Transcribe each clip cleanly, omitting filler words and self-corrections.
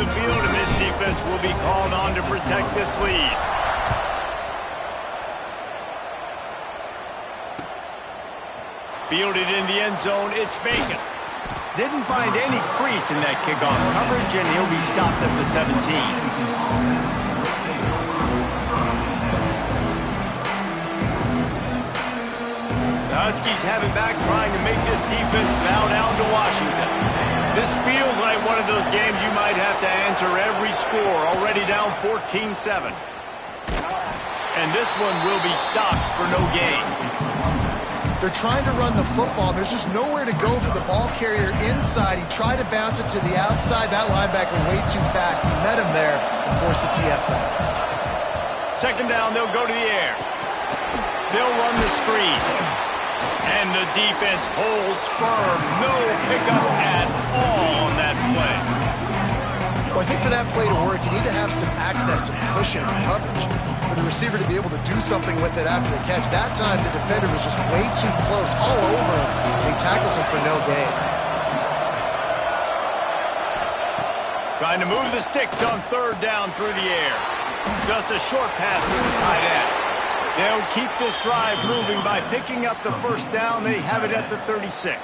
the field, and this defense will be called on to protect this lead. Fielded in the end zone, it's Bacon. Didn't find any crease in that kickoff coverage, and he'll be stopped at the 17. The Huskies have it back, trying to make this defense bow down to Washington. This feels like one of those games you might have to answer every score, already down 14-7. And this one will be stopped for no gain. They're trying to run the football. There's just nowhere to go for the ball carrier inside. He tried to bounce it to the outside. That linebacker way too fast. He met him there and forced the TFL. Second down, they'll go to the air. They'll run the screen. And the defense holds firm. No pickup at all on that play. Well, I think for that play to work, you need to have some access, some cushion and coverage for the receiver to be able to do something with it after the catch. That time, the defender was just way too close, all over him, and he tackles him for no gain. Trying to move the sticks on third down through the air. Just a short pass to the tight end. They'll keep this drive moving by picking up the first down. They have it at the 36.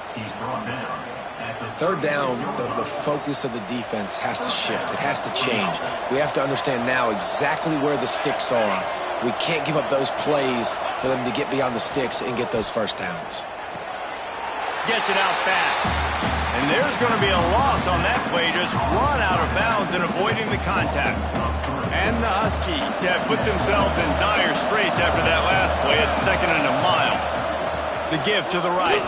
Third down, the focus of the defense has to shift. It has to change. We have to understand now exactly where the sticks are. We can't give up those plays for them to get beyond the sticks and get those first downs. Gets it out fast. And there's going to be a loss on that play, just run out of bounds and avoiding the contact. And the Huskies have put themselves in dire straits after that last play. It's 2nd and a mile. The give to the right.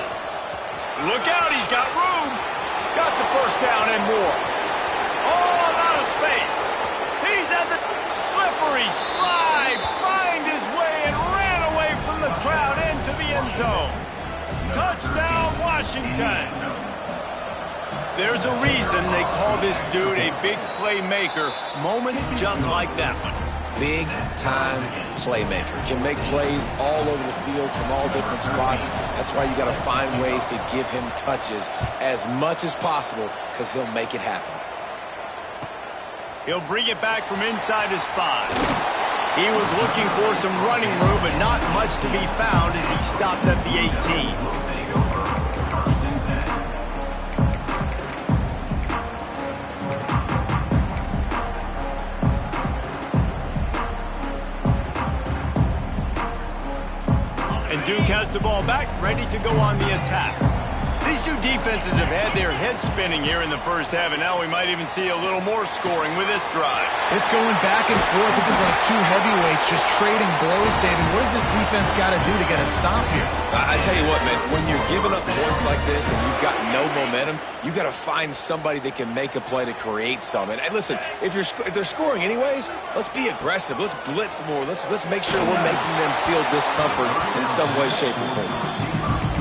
Look out, he's got room. Got the first down and more. All out of space. He's at the slippery slide. Find his way and ran away from the crowd into the end zone. Touchdown, Washington. There's a reason they call this dude a big playmaker. Moments just like that one. Big-time playmaker. Can make plays all over the field from all different spots. That's why you got to find ways to give him touches as much as possible, because he'll make it happen. He'll bring it back from inside his 5. He was looking for some running room, but not much to be found as he stopped at the 18. Duke has the ball back, ready to go on the attack. These two defenses have had their heads spinning here in the first half, and now we might even see a little more scoring with this drive. It's going back and forth. This is like two heavyweights just trading blows, David. What does this defense got to do to get a stop here? I tell you what, man, when you're giving up points like this and you've got no momentum, you got to find somebody that can make a play to create some. And listen, if they're scoring anyways, let's be aggressive. Let's blitz more. Let's make sure we're making them feel discomfort in some way, shape, or form.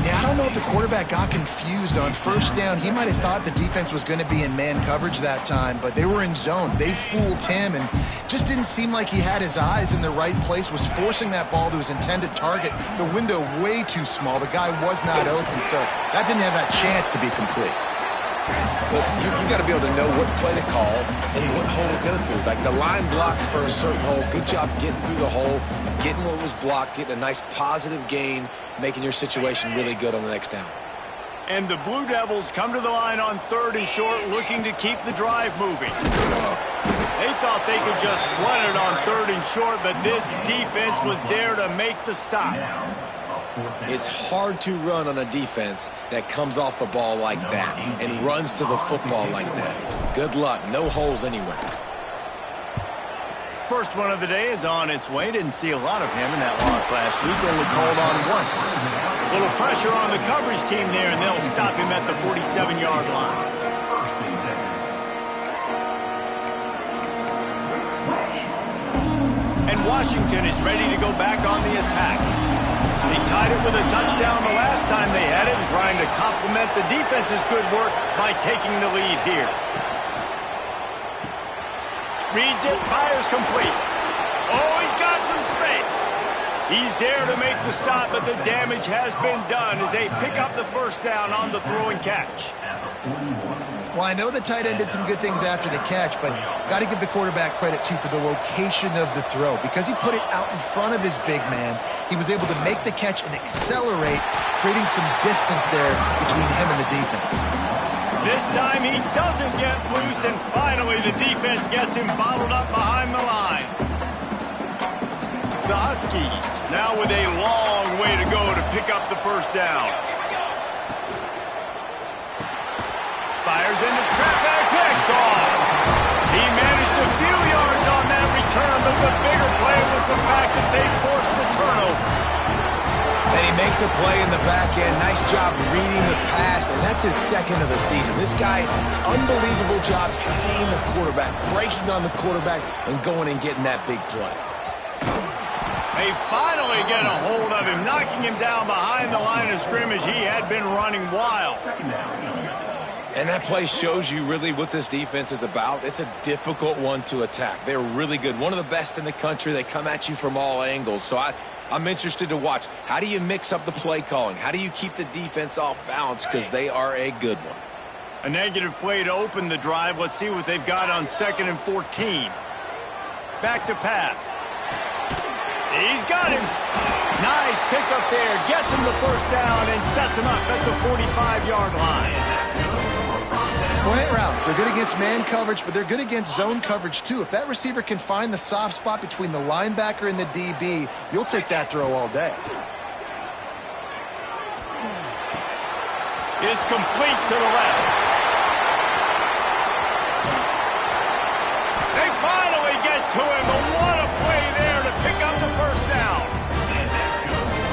Yeah, I don't know if the quarterback got confused on first down. He might have thought the defense was going to be in man coverage that time, but they were in zone. They fooled him and just didn't seem like he had his eyes in the right place, was forcing that ball to his intended target. The window way too small. The guy was not open, so that didn't have that chance to be complete. Listen, you got to be able to know what play to call and what hole to go through. Like the line blocks for a certain hole. Good job getting through the hole, getting what was blocked, getting a nice positive gain, making your situation really good on the next down. And the Blue Devils come to the line on 3rd and short, looking to keep the drive moving. They thought they could just run it on 3rd and short, but this defense was there to make the stop. It's hard to run on a defense that comes off the ball like that and runs to the football like that. Good luck. No holes anywhere. First one of the day is on its way. Didn't see a lot of him in that loss last week. Only called on once. A little pressure on the coverage team there, and they'll stop him at the 47-yard line. And Washington is ready to go back on the attack. They tied it with a touchdown the last time they had it, and trying to complement the defense's good work by taking the lead here. Reads it, fires complete. Oh, he's got some space. He's there to make the stop, but the damage has been done as they pick up the first down on the throw and catch. Well, I know the tight end did some good things after the catch, but got to give the quarterback credit, too, for the location of the throw. Because he put it out in front of his big man, he was able to make the catch and accelerate, creating some distance there between him and the defense. This time he doesn't get loose, and finally the defense gets him bottled up behind the line. The Huskies now with a long way to go to pick up the first down. Fires into traffic, picked off. He managed a few yards on that return, but the bigger play was the fact that they forced the turnover. And he makes a play in the back end. Nice job reading the pass, and that's his second of the season. This guy, unbelievable job seeing the quarterback, breaking on the quarterback, and going and getting that big play. They finally get a hold of him, knocking him down behind the line of scrimmage. He had been running wild. And that play shows you really what this defense is about. It's a difficult one to attack. They're really good. One of the best in the country. They come at you from all angles. So I'm interested to watch. How do you mix up the play calling? How do you keep the defense off balance? Because they are a good one. A negative play to open the drive. Let's see what they've got on 2nd and 14. Back to pass. He's got him. Nice pickup there. Gets him the first down and sets him up at the 45-yard line. Slant routes, they're good against man coverage, but they're good against zone coverage too. If that receiver can find the soft spot between the linebacker and the DB, you'll take that throw all day. It's complete to the left. They finally get to him, but what a play there to pick up the first down.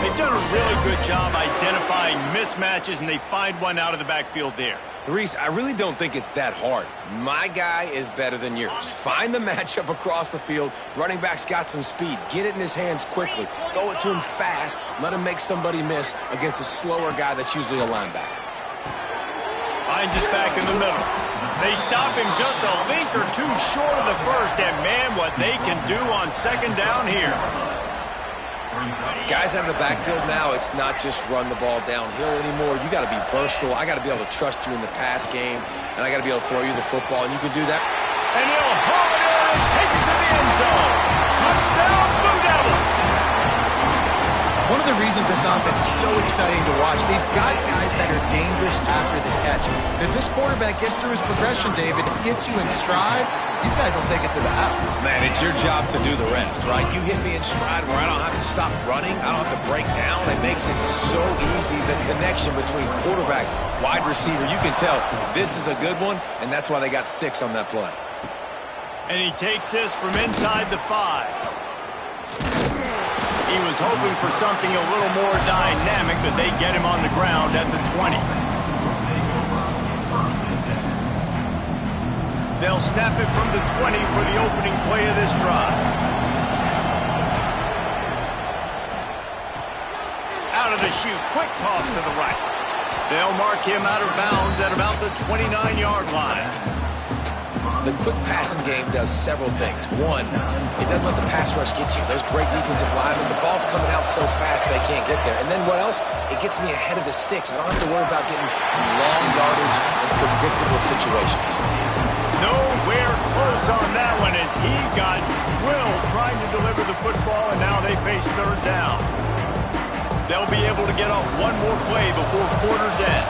They've done a really good job identifying mismatches, and they find one out of the backfield there. Reese, I really don't think it's that hard. My guy is better than yours. Find the matchup across the field. Running back's got some speed. Get it in his hands quickly. Throw it to him fast. Let him make somebody miss against a slower guy that's usually a linebacker. Finds us back in the middle. They stop him just a link or two short of the first, and man, what they can do on 2nd down here. Guys out of the backfield now, it's not just run the ball downhill anymore. You got to be versatile. I got to be able to trust you in the pass game, and I got to be able to throw you the football, and you can do that. And he'll haul it in and take it to the end zone. Touchdown, Blue Devils. One of the reasons this offense is so exciting to watch, they've got guys that are dangerous after the catch. And if this quarterback gets through his progression, David, hits you in stride, these guys will take it to the house. Man, it's your job to do the rest, right? You hit me in stride where I don't have to stop running. I don't have to break down. It makes it so easy. The connection between quarterback, wide receiver, you can tell this is a good one, and that's why they got 6 on that play. And he takes this from inside the 5. He was hoping for something a little more dynamic, but they get him on the ground at the 20. They'll snap it from the 20 for the opening play of this drive. Out of the chute, quick toss to the right. They'll mark him out of bounds at about the 29-yard line. The quick passing game does several things. One, it doesn't let the pass rush get you. Those great defensive linemen, the ball's coming out so fast they can't get there. And then what else? It gets me ahead of the sticks. I don't have to worry about getting long yardage in predictable situations. Nowhere close on that one as he got drilled trying to deliver the football, and now they face 3rd down. They'll be able to get off one more play before quarter's end.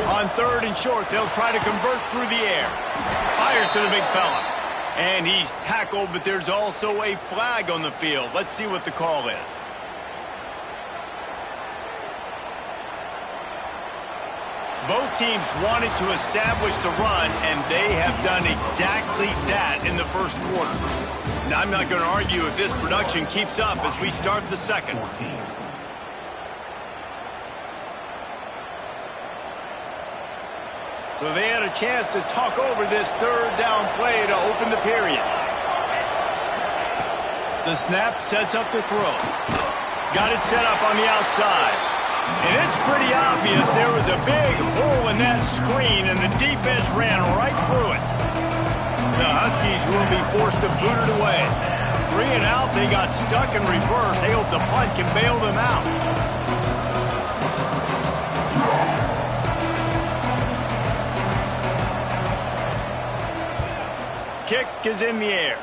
On 3rd and short, they'll try to convert through the air. Fires to the big fella. And he's tackled, but there's also a flag on the field. Let's see what the call is. Both teams wanted to establish the run, and they have done exactly that in the first quarter. Now, I'm not going to argue if this production keeps up as we start the second. So they had a chance to talk over this 3rd down play to open the period. The snap sets up the throw. Got it set up on the outside. And it's pretty obvious there was a big hole in that screen, and the defense ran right through it. The Huskies will be forced to boot it away. 3 and out, they got stuck in reverse. They hope the punt can bail them out. kick is in the air.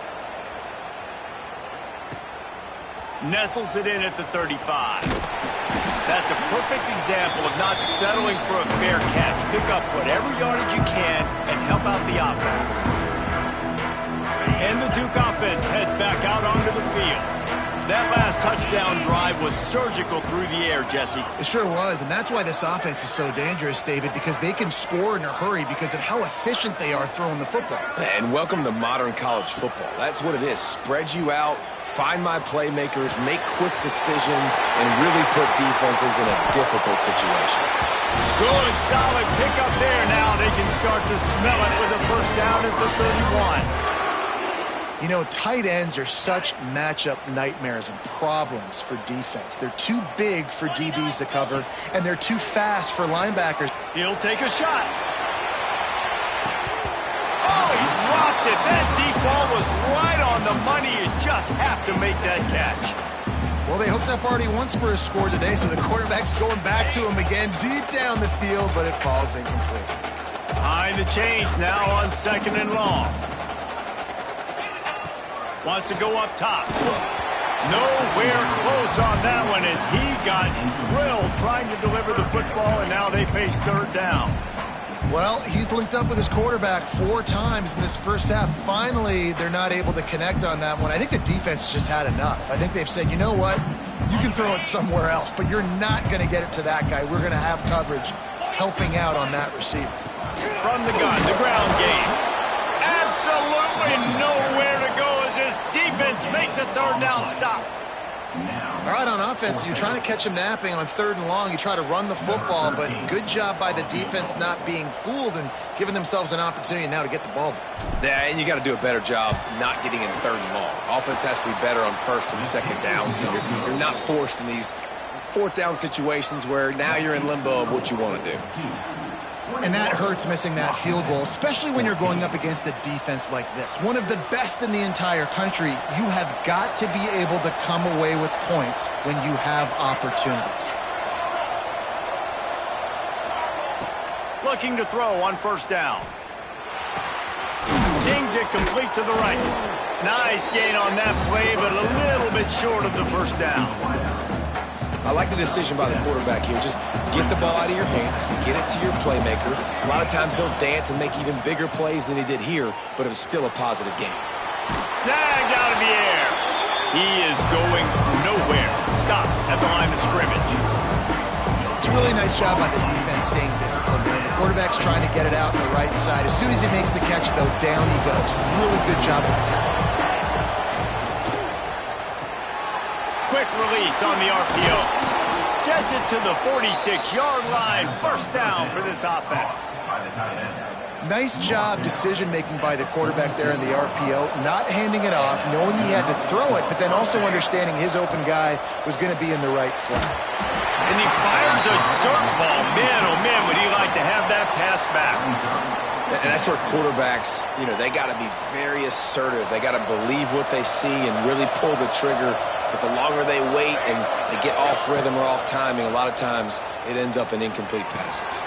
Nestles it in at the 35. That's a perfect example of not settling for a fair catch. Pick up whatever yardage you can and help out the offense. And the Duke offense heads back out onto the field. That last touchdown drive was surgical through the air, Jesse. It sure was, and that's why this offense is so dangerous, David, because they can score in a hurry because of how efficient they are throwing the football. And welcome to modern college football. That's what it is. Spread you out, find my playmakers, make quick decisions, and really put defenses in a difficult situation. Good, solid pickup there. Now they can start to smell it with a first down at the 31. You know, tight ends are such matchup nightmares and problems for defense. They're too big for DBs to cover, and they're too fast for linebackers. He'll take a shot. Oh, he dropped it. That deep ball was right on the money. You just have to make that catch. Well, they hooked up already once for a score today, so the quarterback's going back to him again deep down the field, but it falls incomplete. Behind the chains now on 2nd and long. Wants to go up top. Nowhere close on that one as he got drilled trying to deliver the football, and now they face 3rd down. Well, he's linked up with his quarterback 4 times in this first half. Finally, they're not able to connect on that one. I think the defense just had enough. I think they've said, you know what? You can throw it somewhere else, but you're not going to get it to that guy. We're going to have coverage helping out on that receiver. From the gun, the ground game. Absolutely nowhere to go as this defense makes a 3rd down stop. All right, on offense, you're trying to catch him napping on 3rd and long. You try to run the football, but good job by the defense not being fooled and giving themselves an opportunity now to get the ball back. Yeah, and you got to do a better job not getting in 3rd and long. Offense has to be better on 1st and 2nd down, so you're not forced in these 4th down situations where now you're in limbo of what you want to do. And that hurts missing that field goal, especially when you're going up against a defense like this. One of the best in the entire country. You have got to be able to come away with points when you have opportunities. Looking to throw on 1st down. Dings it complete to the right. Nice gain on that play, but a little bit short of the 1st down. I like the decision by the quarterback here. Just get the ball out of your hands, get it to your playmaker. A lot of times he'll dance and make even bigger plays than he did here, but it was still a positive game. Snagged out of the air. He is going nowhere. Stop at the line of scrimmage. It's a really nice job by the defense staying disciplined. The quarterback's trying to get it out on the right side. As soon as he makes the catch, though, down he goes. Really good job with the tackle. Quick release on the RPO. Gets it to the 46-yard line. 1st down for this offense. Nice job decision-making by the quarterback there in the RPO. Not handing it off, knowing he had to throw it, but then also understanding his open guy was going to be in the right flat. And he fires a dirt ball. Man, oh man, would he like to have that pass back. And that's where quarterbacks, you know, they got to be very assertive. They got to believe what they see and really pull the trigger. But the longer they wait and they get off rhythm or off timing, a lot of times it ends up in incomplete passes.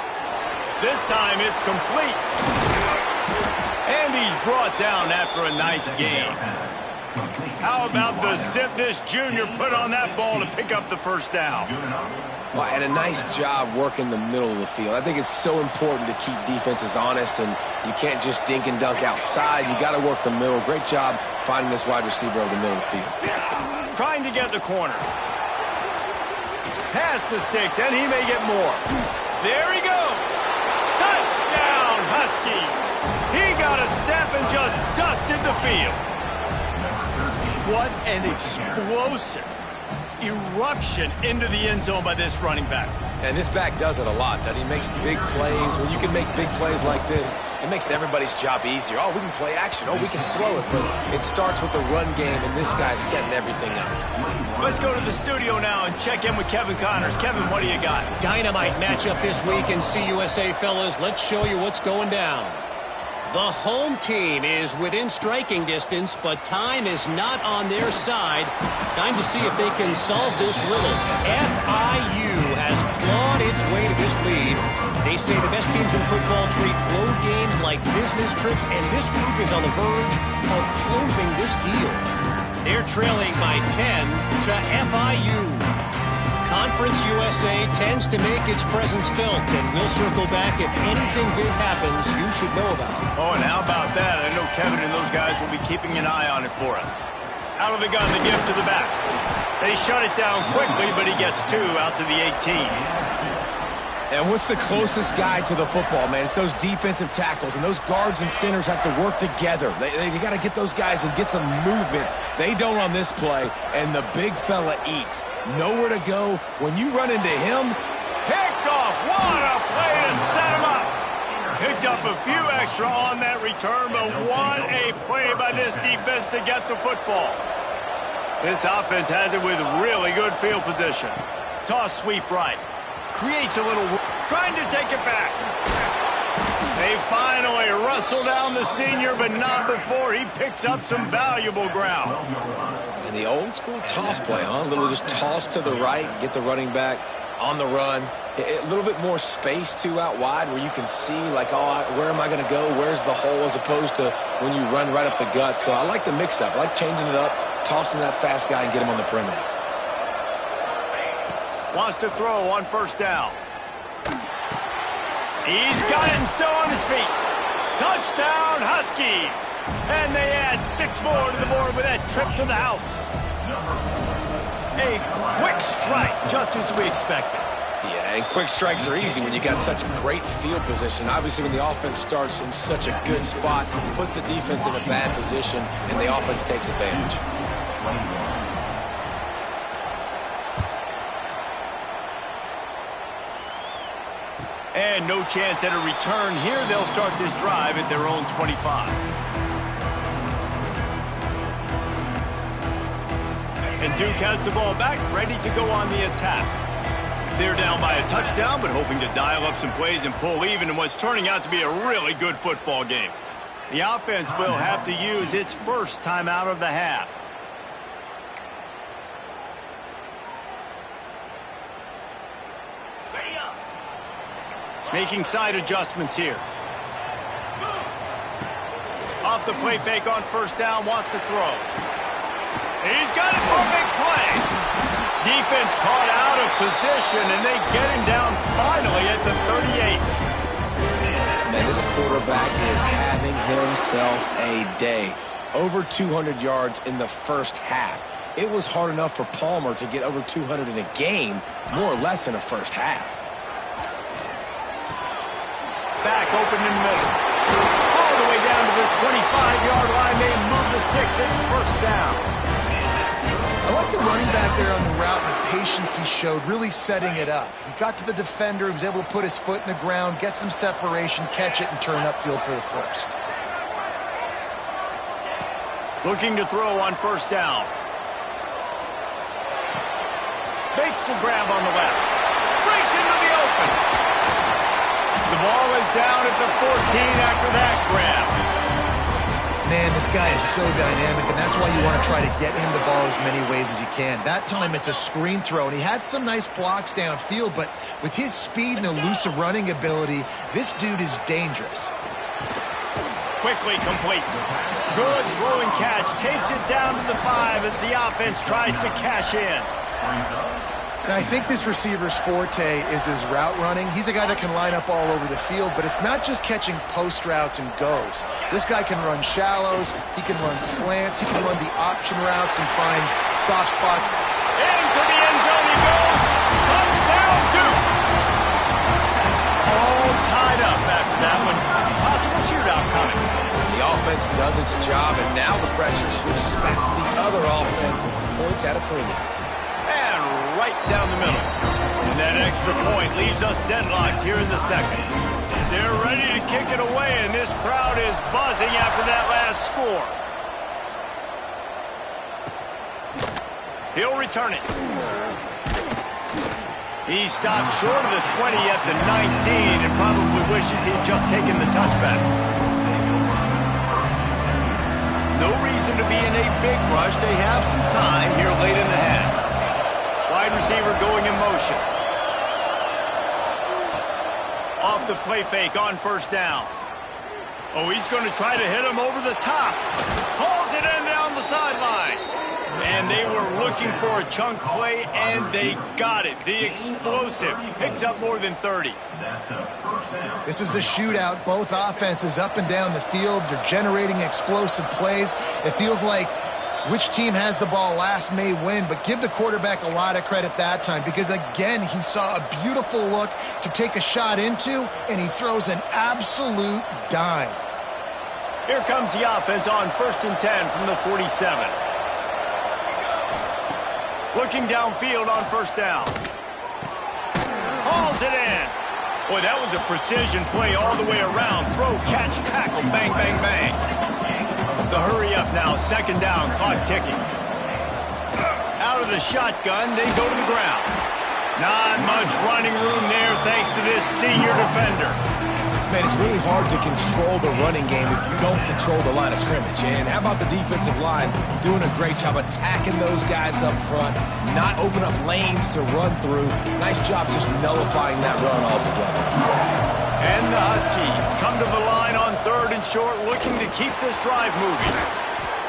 This time it's complete. And he's brought down after a nice game. How about the zip this junior put on that ball to pick up the 1st down? Well, and a nice job working the middle of the field. I think it's so important to keep defenses honest, and you can't just dink and dunk outside. You got to work the middle. Great job finding this wide receiver over the middle of the field. Trying to get the corner. Pass to Sticks, and he may get more. There he goes. Touchdown, Huskies. He got a step and just dusted the field. What an explosive eruption into the end zone by this running back. And this back does it a lot. That he makes big plays. When you can make big plays like this, it makes everybody's job easier. Oh, we can play action. Oh, we can throw it. But it starts with the run game, and this guy's setting everything up. Let's go to the studio now and check in with Kevin Connors. Kevin, what do you got? Dynamite matchup this week in CUSA, fellas. Let's show you what's going down. The home team is within striking distance, but time is not on their side. Time to see if they can solve this riddle. FIU has clawed its way to this lead. They say the best teams in football treat road games like this business trips, and this group is on the verge of closing this deal. They're trailing by 10 to FIU. Conference USA tends to make its presence felt, and we'll circle back if anything big happens you should know about. Oh, and how about that? I know Kevin and those guys will be keeping an eye on it for us. Out of the gun, the gift to the back. They shut it down quickly, but he gets 2 out to the 18. And what's the closest guy to the football, man? It's those defensive tackles, and those guards and centers have to work together. They got to get those guys and get some movement. They don't on this play, and the big fella eats. Nowhere to go. When you run into him, picked off. What a play to set him up. Picked up a few extra on that return, but what a play by this defense to get the football. This offense has it with really good field position. Toss sweep right. Creates a little, trying to take it back. They finally wrestle down the senior, but not before he picks up some valuable ground. And the old school toss play, huh? A little just toss to the right, get the running back on the run. A little bit more space, too, out wide where you can see, like, oh, where am I going to go? Where's the hole, as opposed to when you run right up the gut. So I like the mix-up. I like changing it up, tossing that fast guy and get him on the perimeter. Wants to throw on first down. He's got it and still on his feet. Touchdown, Huskies. And they add 6 more to the board with that trip to the house. A quick strike, just as we expected. Yeah, and quick strikes are easy when you got such a great field position. Obviously, when the offense starts in such a good spot, puts the defense in a bad position, and the offense takes advantage. And no chance at a return here. They'll start this drive at their own 25. And Duke has the ball back, ready to go on the attack. They're down by a touchdown, but hoping to dial up some plays and pull even in what's turning out to be a really good football game. The offense will have to use its first timeout of the half. Making side adjustments here. Off the play fake on first down, wants to throw. He's got it for a big play. Defense caught out of position, and they get him down finally at the 38. Man, this quarterback is having himself a day. Over 200 yards in the first half. It was hard enough for Palmer to get over 200 in a game, more or less in a first half. Back open in the middle. All the way down to the 25-yard line. They move the sticks. It's first down. I like the running back there on the route and the patience he showed, really setting it up. He got to the defender, he was able to put his foot in the ground, get some separation, catch it, and turn upfield for the first. Looking to throw on first down. Makes the grab on the left. Breaks into the open. The ball is down at the 14 after that grab. Man, this guy is so dynamic, and that's why you want to try to get him the ball as many ways as you can. That time, it's a screen throw, and he had some nice blocks downfield, but with his speed and elusive running ability, this dude is dangerous. Quickly complete. Good throw and catch. Takes it down to the 5 as the offense tries to cash in. And I think this receiver's forte is his route running. He's a guy that can line up all over the field, but it's not just catching post routes and goes. This guy can run shallows, he can run slants, he can run the option routes and find soft spot. Into the end zone he goes. Touchdown, Duke. All tied up after that one. Possible shootout coming. The offense does its job, and now the pressure switches back to the other offense. Points at a premium. Right down the middle. And that extra point leaves us deadlocked here in the second. They're ready to kick it away, and this crowd is buzzing after that last score. He'll return it. He stopped short of the 20 at the 19 and probably wishes he'd just taken the touchback. No reason to be in a big rush. They have some time here late in the half. Wide receiver going in motion. Off the play fake on first down. Oh, he's going to try to hit him over the top. Hauls it in down the sideline. And they were looking for a chunk play, and they got it. The explosive picks up more than 30. This is a shootout. Both offenses up and down the field. They're generating explosive plays. It feels like which team has the ball last may win, but give the quarterback a lot of credit that time because, again, he saw a beautiful look to take a shot into, and he throws an absolute dime. Here comes the offense on 1st and 10 from the 47. Looking downfield on 1st down. Hauls it in. Boy, that was a precision play all the way around. Throw, catch, tackle, bang, bang, bang. The hurry up now, 2nd down, clock ticking. Out of the shotgun, they go to the ground. Not much running room there thanks to this senior defender. Man, it's really hard to control the running game if you don't control the line of scrimmage. And how about the defensive line doing a great job attacking those guys up front, not open up lanes to run through. Nice job just nullifying that run altogether. And the Huskies come to the line on 3rd and short, looking to keep this drive moving.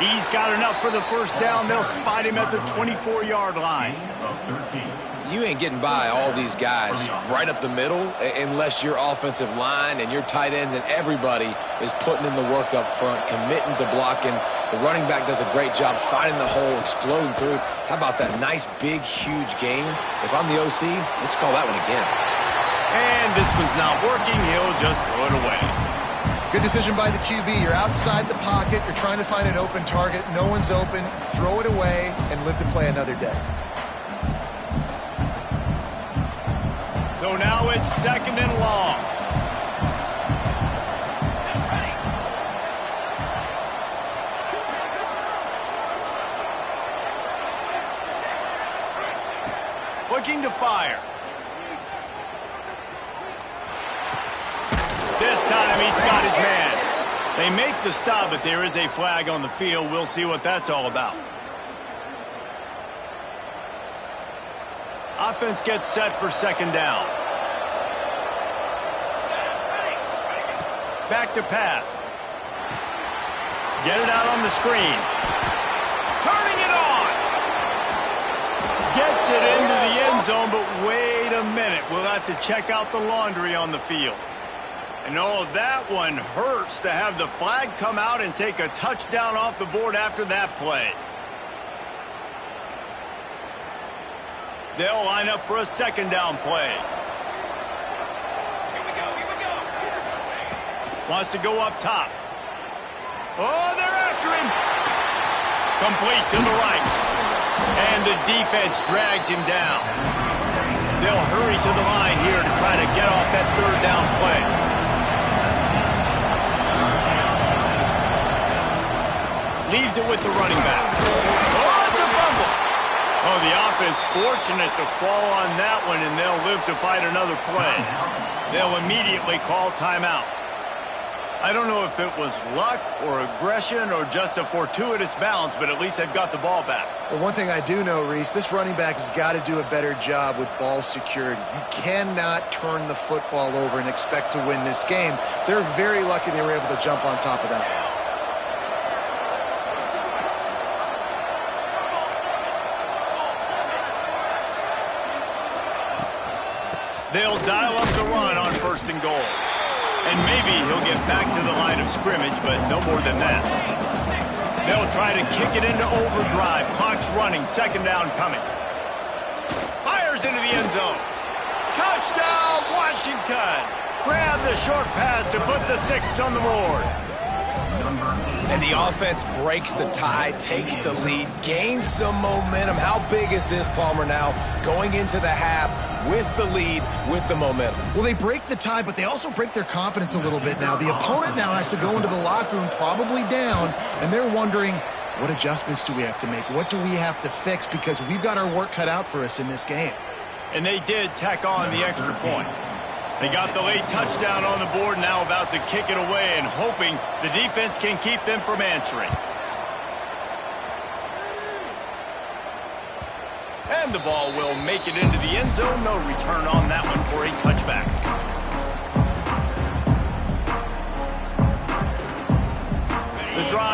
He's got enough for the 1st down. They'll spot him at the 24-yard line. You ain't getting by all these guys right up the middle unless your offensive line and your tight ends and everybody is putting in the work up front, committing to blocking. The running back does a great job finding the hole, exploding through. How about that nice, big, huge gain? If I'm the OC, let's call that one again. And this one's not working. He'll just throw it away. Good decision by the QB. You're outside the pocket. You're trying to find an open target. No one's open. Throw it away and live to play another day. So now it's 2nd and long. Looking to fire. This time he's got his man. They make the stop, but there is a flag on the field. We'll see what that's all about. Offense gets set for 2nd down. Back to pass. Get it out on the screen. Turning it on. Gets it into the end zone, but wait a minute. We'll have to check out the laundry on the field. And oh, that one hurts to have the flag come out and take a touchdown off the board after that play. They'll line up for a 2nd down play. Here we go. Wants to go up top. Oh, they're after him. Complete to the right. And the defense drags him down. They'll hurry to the line here to try to get off that 3rd down play. Leaves it with the running back. Oh, it's a fumble. Oh, the offense fortunate to fall on that one, and they'll live to fight another play. They'll immediately call timeout. I don't know if it was luck or aggression or just a fortuitous bounce, but at least they've got the ball back. Well, one thing I do know, Reese, this running back has got to do a better job with ball security. You cannot turn the football over and expect to win this game. They're very lucky they were able to jump on top of that. They'll dial up the run on 1st and goal. And maybe he'll get back to the line of scrimmage, but no more than that. They'll try to kick it into overdrive. Clock's running. 2nd down coming. Fires into the end zone. Touchdown, Washington. Grab the short pass to put the 6 on the board. And the offense breaks the tie, takes the lead, gains some momentum. How big is this, Palmer, now going into the half with the lead, with the momentum? Well, they break the tie, but they also break their confidence a little bit now. The opponent now has to go into the locker room probably down, and they're wondering, what adjustments do we have to make? What do we have to fix? Because we've got our work cut out for us in this game. And they did tack on the extra point. They got the late touchdown on the board, now about to kick it away and hoping the defense can keep them from answering. And the ball will make it into the end zone. No return on that one for a touchback.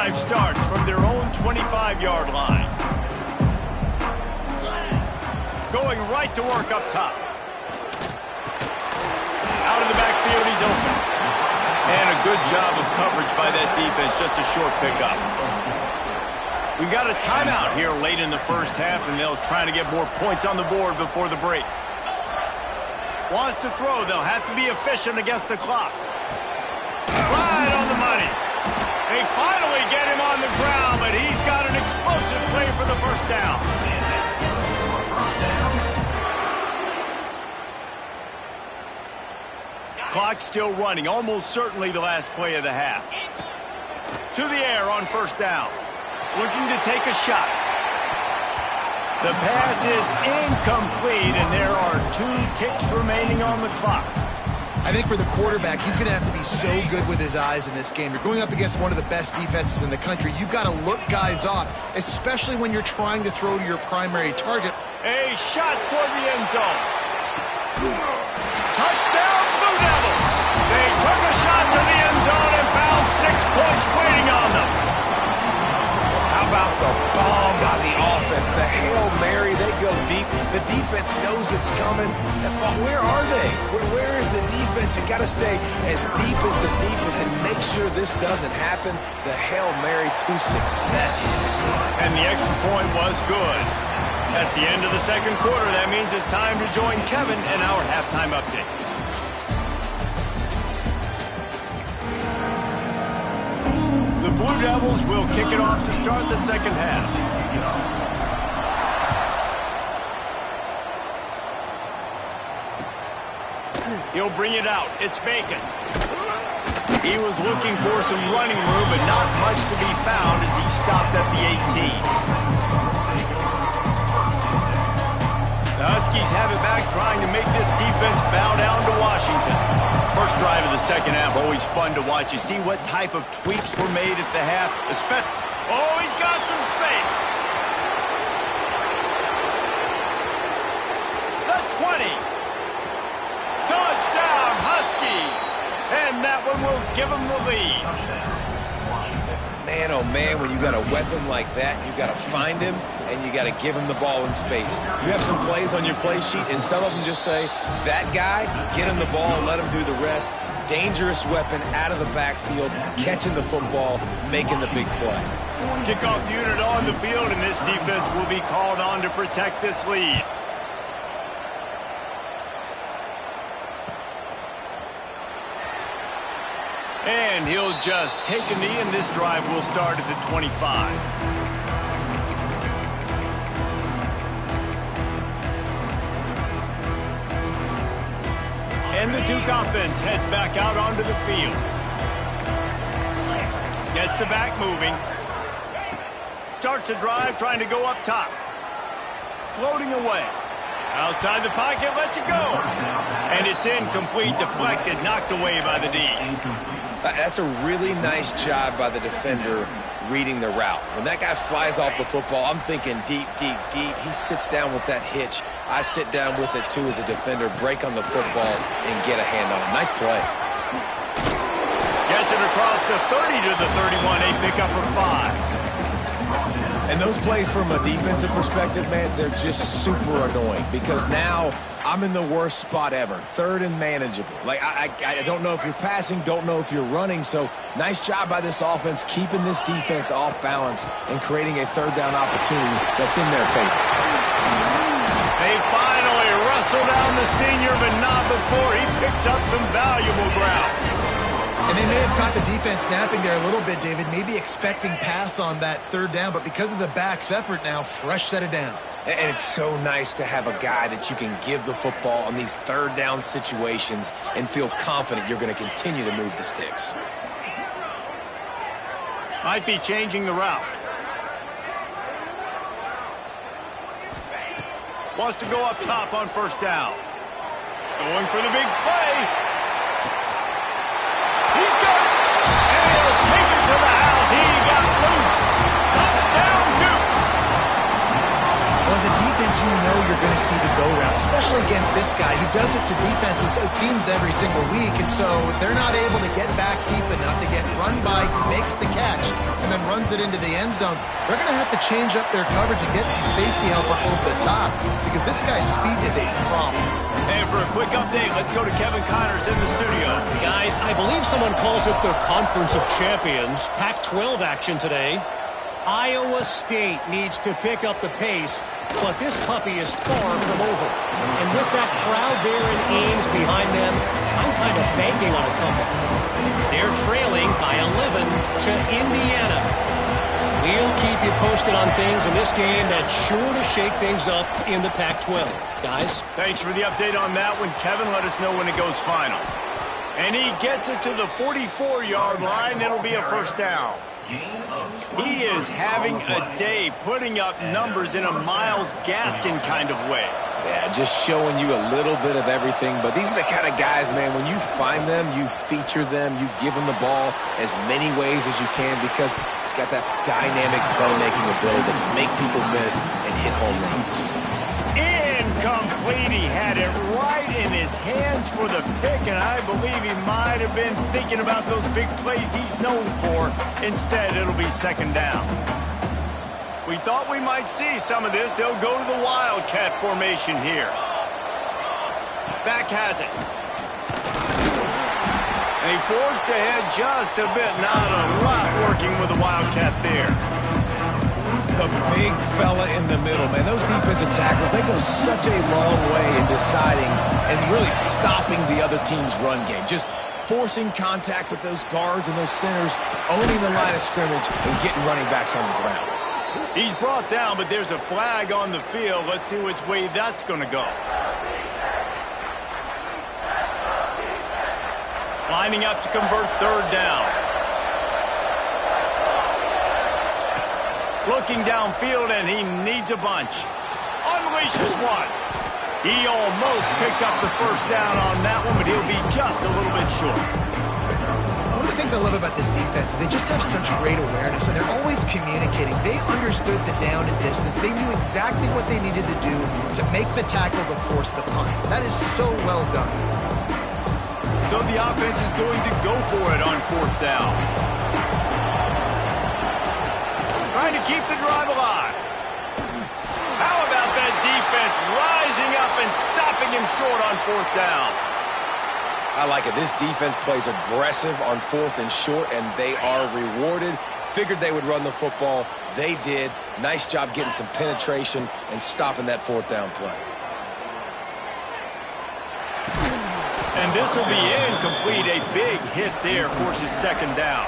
drive starts from their own 25-yard line. Going right to work up top. Out of the backfield, he's open. And a good job of coverage by that defense, just a short pickup. We got a timeout here late in the first half, and they'll try to get more points on the board before the break. Wants to throw, they'll have to be efficient against the clock. Right on the money. They finally get him on the ground, but he's got an explosive play for the first down. Clock still running, almost certainly the last play of the half. To the air on first down. Looking to take a shot. The pass is incomplete, and there are 2 ticks remaining on the clock. I think for the quarterback, he's going to have to be so good with his eyes in this game. You're going up against one of the best defenses in the country. You've got to look guys off, especially when you're trying to throw to your primary target. A shot toward the end zone. Touchdown, Blue Devils! They took a shot to the end zone and found 6 points waiting on them. How about the bomb by the offense? The Hail Mary, they go deep. The defense knows it's coming. But where are they? Where is the defense? You got to stay as deep as the deepest and make sure this doesn't happen. The Hail Mary to success. And the extra point was good. That's the end of the second quarter. That means it's time to join Kevin in our halftime update. The Blue Devils will kick it off to start the second half. He'll bring it out. It's Bacon. He was looking for some running room, but not much to be found as he stopped at the 18. The Huskies have it back, trying to make this defense bow down to Washington. First drive of the second half, always fun to watch. You see what type of tweaks were made at the half. Oh, he's got some space. The 20. Touchdown, Huskies. And that one will give them the lead. Man, oh man, when you got a weapon like that, you got to find him and you got to give him the ball in space. You have some plays on your play sheet, and some of them just say, that guy, get him the ball, let him do the rest. Dangerous weapon out of the backfield, catching the football, making the big play. Kickoff unit on the field, and this defense will be called on to protect this lead. And he'll just take a knee, and this drive will start at the 25. And the Duke offense heads back out onto the field. Gets the back moving. Starts a drive trying to go up top. Floating away. Outside the pocket, lets it go. And it's incomplete, deflected, knocked away by the D. That's a really nice job by the defender reading the route. When that guy flies off the football, I'm thinking deep, deep, deep. He sits down with that hitch. I sit down with it, too, as a defender, break on the football, and get a hand on it. Nice play. Gets it across the 30 to the 31, a pickup of 5. And those plays from a defensive perspective, man, they're just super annoying because now I'm in the worst spot ever, third and manageable. Like, I don't know if you're passing, don't know if you're running, so nice job by this offense keeping this defense off balance and creating a third down opportunity that's in their favor. They finally wrestle down the senior, but not before he picks up some valuable ground. And they may have caught the defense snapping there a little bit, David, maybe expecting pass on that third down, but because of the back's effort now, fresh set of downs. And it's so nice to have a guy that you can give the football on these third down situations and feel confident you're going to continue to move the sticks. Might be changing the route. Wants to go up top on first down. Going for the big play. He's got it. And he'll take it to the house. He got loose. Touchdown, Duke. Well, as a defense, you know you're going to see the go route, especially against this guy. He does it to defenses, it seems, every single week. And so they're not able to get back deep enough to get run by. He makes the catch and then runs it into the end zone, they're going to have to change up their coverage and get some safety help up over the top because this guy's speed is a problem. And for a quick update, let's go to Kevin Connors in the studio. Guys, I believe someone calls it their Conference of Champions. Pac-12 action today. Iowa State needs to pick up the pace, but this puppy is far from over. And with that crowd there in Ames behind them, I'm kind of banking on a comeback. They're trailing by 11 to Indiana. We'll keep you posted on things in this game that's sure to shake things up in the Pac-12. Guys? Thanks for the update on that one. Kevin, let us know when it goes final. And he gets it to the 44-yard line. It'll be a first down. He is having a day putting up numbers in a Myles Gaskin kind of way. Yeah, just showing you a little bit of everything. But these are the kind of guys, man, when you find them, you feature them, you give them the ball as many ways as you can because he's got that dynamic playmaking ability that can make people miss and hit home runs. Incomplete. He had it right in his hands for the pick, and I believe he might have been thinking about those big plays he's known for. Instead, it'll be second down. We thought we might see some of this. They'll go to the Wildcat formation here. Back has it. And he forged ahead just a bit. Not a lot working with the Wildcat there. The big fella in the middle, man. Those defensive tackles, they go such a long way in deciding and really stopping the other team's run game. Just forcing contact with those guards and those centers, owning the line of scrimmage, and getting running backs on the ground. He's brought down, but there's a flag on the field. Let's see which way that's going to go. Lining up to convert third down. Looking downfield, and he needs a bunch. Unleashes one. He almost picked up the first down on that one, but he'll be just a little bit short. One of the things I love about this defense is they just have such great awareness, and they're always communicating. They understood the down and distance. They knew exactly what they needed to do to make the tackle to force the punt. That is so well done. So the offense is going to go for it on fourth down. Trying to keep the drive alive. How about that defense rising up and stopping him short on fourth down? I like it. This defense plays aggressive on fourth and short, and they are rewarded. Figured they would run the football. They did. Nice job getting some penetration and stopping that fourth down play. And this will be incomplete. A big hit there forces second down.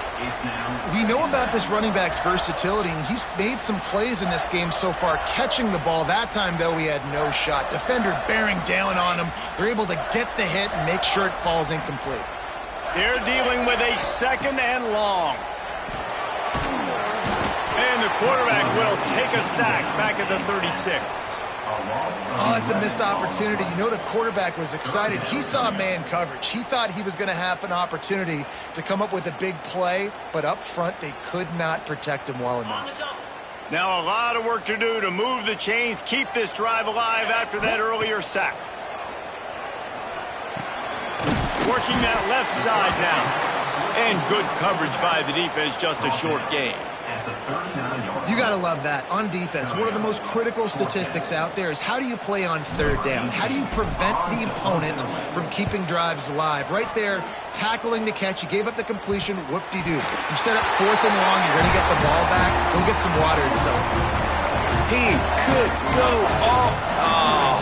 We know about this running back's versatility, and he's made some plays in this game so far, catching the ball. That time, though, he had no shot. Defender bearing down on him. They're able to get the hit and make sure it falls incomplete. They're dealing with a second and long. And the quarterback will take a sack back at the 36. Oh, it's a missed opportunity. You know the quarterback was excited. He saw man coverage. He thought he was going to have an opportunity to come up with a big play, but up front they could not protect him well enough. Now a lot of work to do to move the chains, keep this drive alive after that earlier sack. Working that left side now. And good coverage by the defense, just a short gain. You got to love that. On defense, one of the most critical statistics out there is how do you play on third down? How do you prevent the opponent from keeping drives alive? Right there, tackling the catch. You gave up the completion. Whoop-de-doo. You set up fourth and long. You're going to get the ball back. Go get some water and celebrate. He could go all... Oh,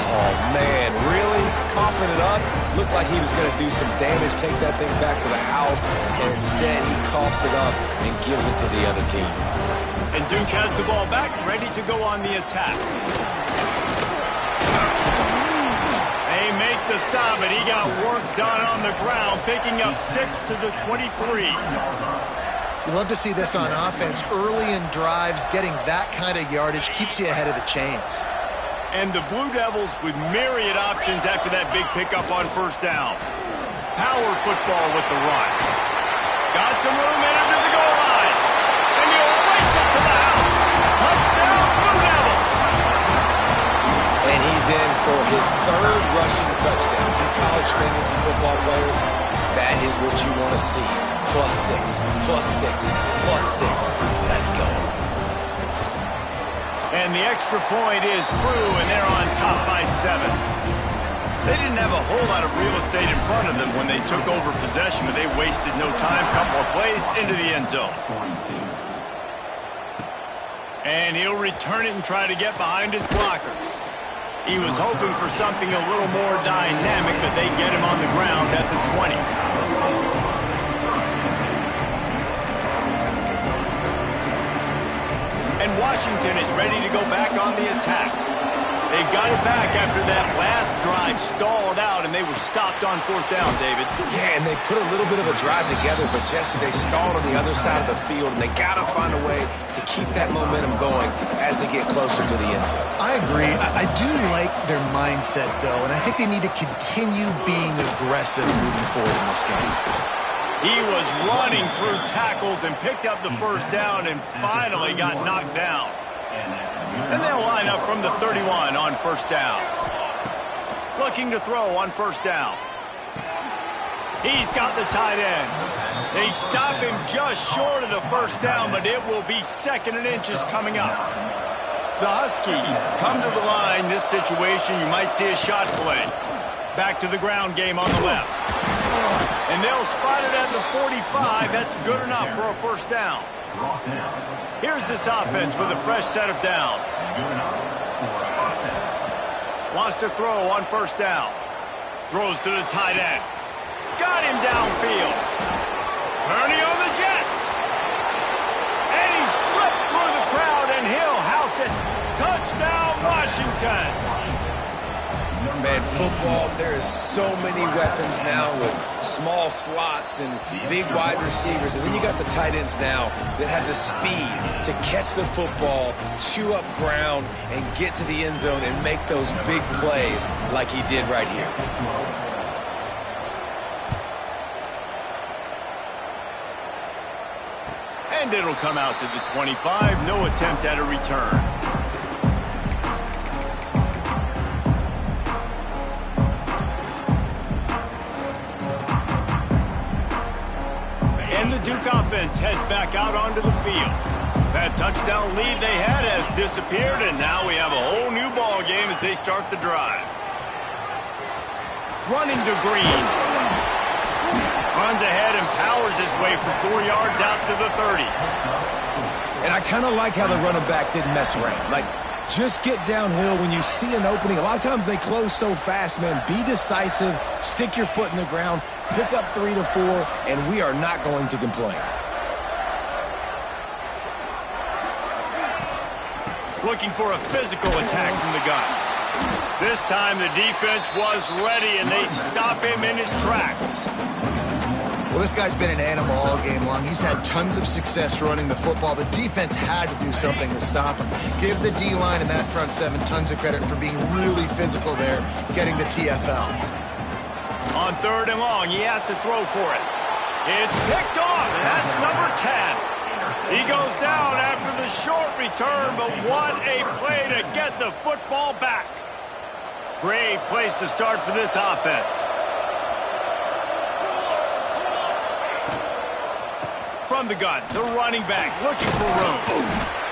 man, really? Coughing it up? Looked like he was going to do some damage, take that thing back to the house, and instead he coughs it up and gives it to the other team. And Duke has the ball back, ready to go on the attack. They make the stop, and he got work done on the ground, picking up 6 to the 23. You love to see this on offense. Early in drives, getting that kind of yardage keeps you ahead of the chains. And the Blue Devils with myriad options after that big pickup on first down. Power football with the run. Got some room headed to the goal line. And he'll race it to the house. Touchdown, Blue Devils. And he's in for his third rushing touchdown. You college fantasy football players, that is what you want to see. +6, +6, +6. Let's go. And the extra point is true, and they're on top by 7. They didn't have a whole lot of real estate in front of them when they took over possession, but they wasted no time. Couple of plays into the end zone. And he'll return it and try to get behind his blockers. He was hoping for something a little more dynamic, but they get him on the ground at the 20. And Washington is ready to go back on the attack. They've got it back after that last drive stalled out, and they were stopped on 4th down, David. Yeah, and they put a little bit of a drive together, but, Jesse, they stalled on the other side of the field, and they got to find a way to keep that momentum going as they get closer to the end zone. I agree. I do like their mindset, though, and I think they need to continue being aggressive moving forward in this game. He was running through tackles and picked up the 1st down and finally got knocked down. And they'll line up from the 31 on 1st down. Looking to throw on 1st down. He's got the tight end. They stop him just short of the 1st down, but it will be 2nd and inches coming up. The Huskies come to the line. This situation, you might see a shot play. Back to the ground game on the left. And they'll spot it at the 45. That's good enough for a 1st down. Here's this offense with a fresh set of downs. Wants to throw on 1st down. Throws to the tight end. Got him downfield. Kearney on the Jets. And he slipped through the crowd, and he'll house it. Touchdown, Washington. Man, football, there is so many weapons now with small slots and big wide receivers. And then you got the tight ends now that have the speed to catch the football, chew up ground, and get to the end zone and make those big plays like he did right here. And it'll come out to the 25. No attempt at a return. And the Duke offense heads back out onto the field. That touchdown lead they had has disappeared, and now we have a whole new ball game as they start the drive. Running to Green. Runs ahead and powers his way for 4 yards out to the 30. And I kind of like how the running back didn't mess around. Like, just get downhill when you see an opening. A lot of times they close so fast, man. Be decisive, stick your foot in the ground, pick up 3 to 4, and we are not going to complain. Looking for a physical attack from the gun. This time the defense was ready, and they stop him in his tracks. Well, this guy's been an animal all game long. He's had tons of success running the football. The defense had to do something to stop him. Give the D-line and that front seven tons of credit for being really physical there, getting the TFL. On 3rd and long, he has to throw for it. It's picked off, and that's number 10. He goes down after the short return, but what a play to get the football back. Great place to start for this offense. From the gun, the running back looking for room.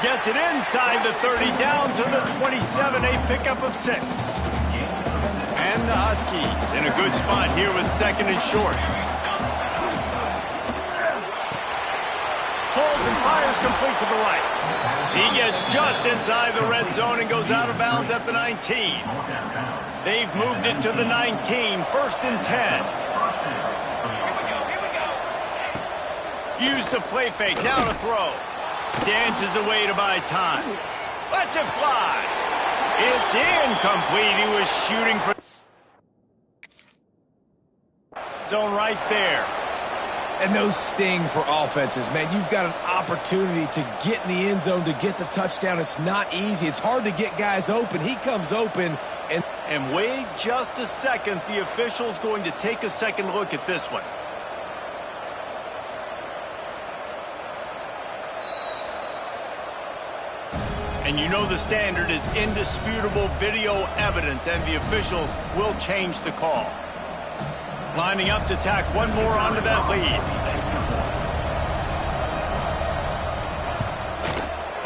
Gets it inside the 30, down to the 27, a pickup of 6. And the Huskies in a good spot here with 2nd and short. Pulls and fires complete to the right. He gets just inside the red zone and goes out of bounds at the 19. They've moved it to the 19, 1st and 10. Use the play fake, now to throw. Dances away to buy time. Lets it fly. It's incomplete. He was shooting for zone right there. And those sting for offenses, man. You've got an opportunity to get in the end zone, to get the touchdown. It's not easy. It's hard to get guys open. He comes open. And wait just a second. The official's going to take a second look at this one. And you know the standard is indisputable video evidence, and the officials will change the call. Lining up to tack one more onto that lead.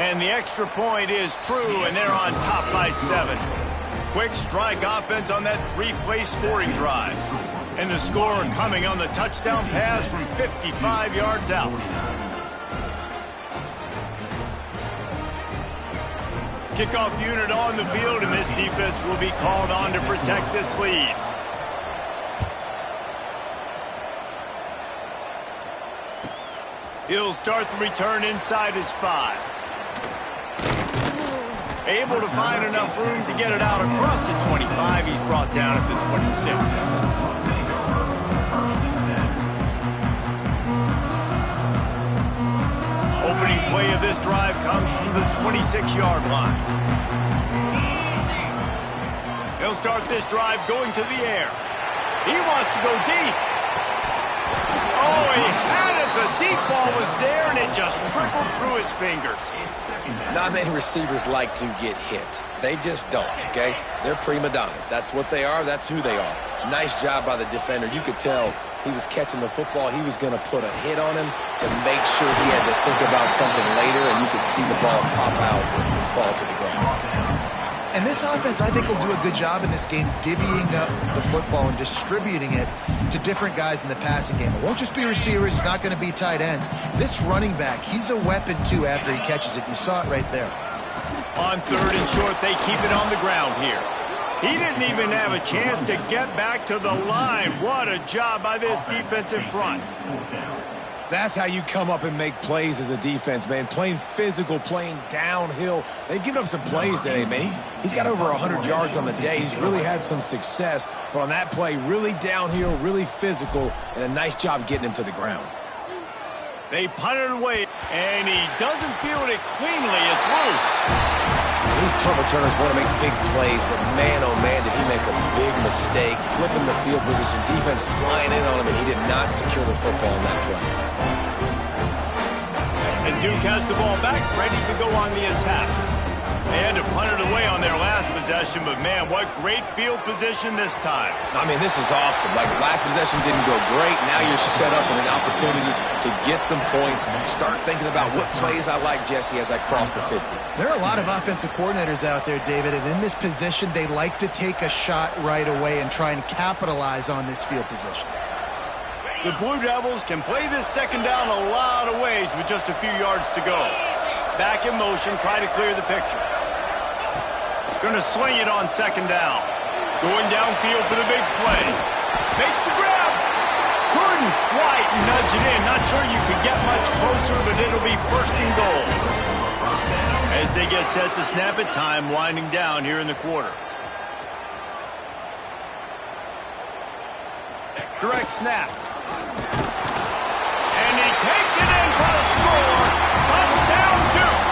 And the extra point is true, and they're on top by 7. Quick strike offense on that 3-play scoring drive. And the score coming on the touchdown pass from 55 yards out. Kickoff unit on the field, and this defense will be called on to protect this lead. He'll start the return inside his 5. Able to find enough room to get it out across the 25. He's brought down at the 26. Opening play of this drive comes from the 26-yard line. He'll start this drive going to the air. He wants to go deep. Oh, he had it. The deep ball was there, and it just trickled through his fingers. Not many receivers like to get hit. They just don't, okay? They're prima donnas. That's what they are. That's who they are. Nice job by the defender. You could tell he was catching the football. He was going to put a hit on him to make sure he had to think about something later, and you could see the ball pop out and fall to the ground. And this offense, I think, will do a good job in this game divvying up the football and distributing it to different guys in the passing game. It won't just be receivers. It's not going to be tight ends. This running back, he's a weapon, too, after he catches it. You saw it right there. On 3rd and short, they keep it on the ground here. He didn't even have a chance to get back to the line. What a job by this defensive front. That's how you come up and make plays as a defense, man. Playing physical, playing downhill. They've given up some plays today, man. He's got over 100 yards on the day. He's really had some success. But on that play, really downhill, really physical, and a nice job getting him to the ground. They punt it away, and he doesn't field it cleanly. It's loose. And these punt returners want to make big plays, but man, oh man, did he make a big mistake. Flipping the field position, defense flying in on him, and he did not secure the football in that play. And Duke has the ball back, ready to go on the attack. They had to punt it away on their last possession, but man, what great field position this time. I mean, this is awesome. Like, last possession didn't go great. Now you're set up with an opportunity to get some points. Start thinking about what plays I like, Jesse, as I cross the 50. There are a lot of offensive coordinators out there, David, and in this position, they like to take a shot right away and try and capitalize on this field position. The Blue Devils can play this second down a lot of ways with just a few yards to go. Back in motion, try to clear the picture. Going to swing it on second down. Going downfield for the big play. Makes the grab. Couldn't quite nudge it in. Not sure you could get much closer, but it'll be 1st and goal. As they get set to snap it, time winding down here in the quarter. Direct snap. And he takes it in for the score. Touchdown, Duke.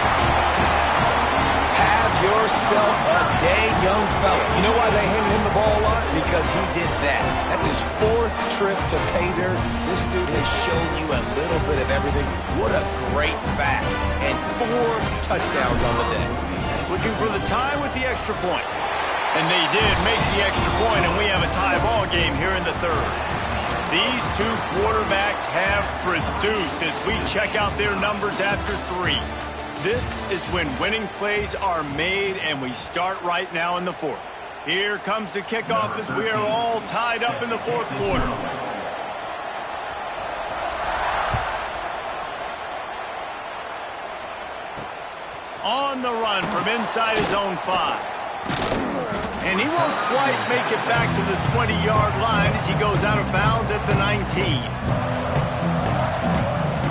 Have yourself a day, young fella. You know why they handed him the ball a lot? Because he did that. That's his 4th trip to pay dirt. This dude has shown you a little bit of everything. What a great back. And 4 touchdowns on the day. Looking for the tie with the extra point. And they did make the extra point, and we have a tie ball game here in the 3rd. These two quarterbacks have produced as we check out their numbers after 3. This is when winning plays are made, and we start right now in the 4th. Here comes the kickoff as we are all tied up in the 4th quarter. On the run from inside his own 5. And he won't quite make it back to the 20-yard line as he goes out of bounds at the 19.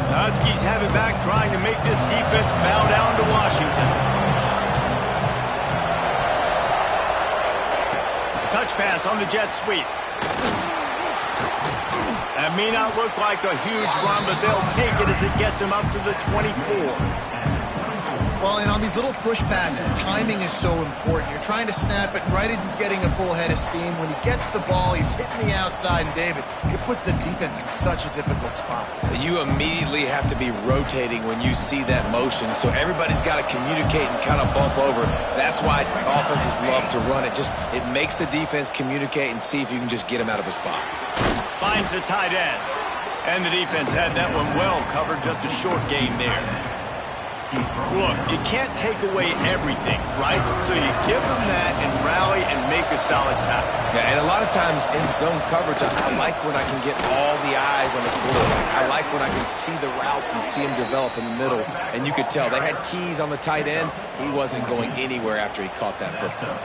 The Huskies have it back, trying to make this defense bow down to Washington. Touch pass on the jet sweep. That may not look like a huge run, but they'll take it as it gets him up to the 24. Well, and on these little push passes, timing is so important. You're trying to snap it right as he's getting a full head of steam. When he gets the ball, he's hitting the outside, and David, it puts the defense in such a difficult spot. You immediately have to be rotating when you see that motion, so everybody's got to communicate and kind of bump over. That's why offenses love to run it. It makes the defense communicate and see if you can just get him out of a spot. Finds the tight end. And the defense had that one well covered, just a short gain there. Look, you can't take away everything, right? So you give them that and rally and make a solid tackle. Yeah, and a lot of times in zone coverage, I like when I can get all the eyes on the quarterback. I like when I can see the routes and see him develop in the middle. And you could tell they had keys on the tight end. He wasn't going anywhere after he caught that football.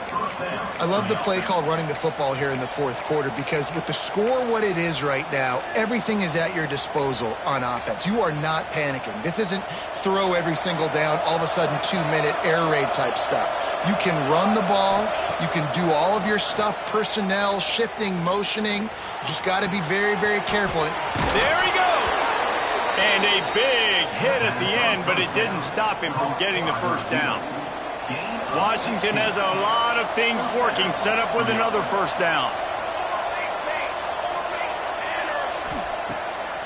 I love the play call running the football here in the fourth quarter because with the score what it is right now, everything is at your disposal on offense. You are not panicking. This isn't throw every single down, all of a sudden 2-minute air raid type stuff. You can run the ball. You can do all of your stuff, personnel, shifting, motioning. You just got to be very, very careful. There he goes. And a big hit at the end, but it didn't stop him from getting the first down. Washington has a lot of things working, set up with another first down.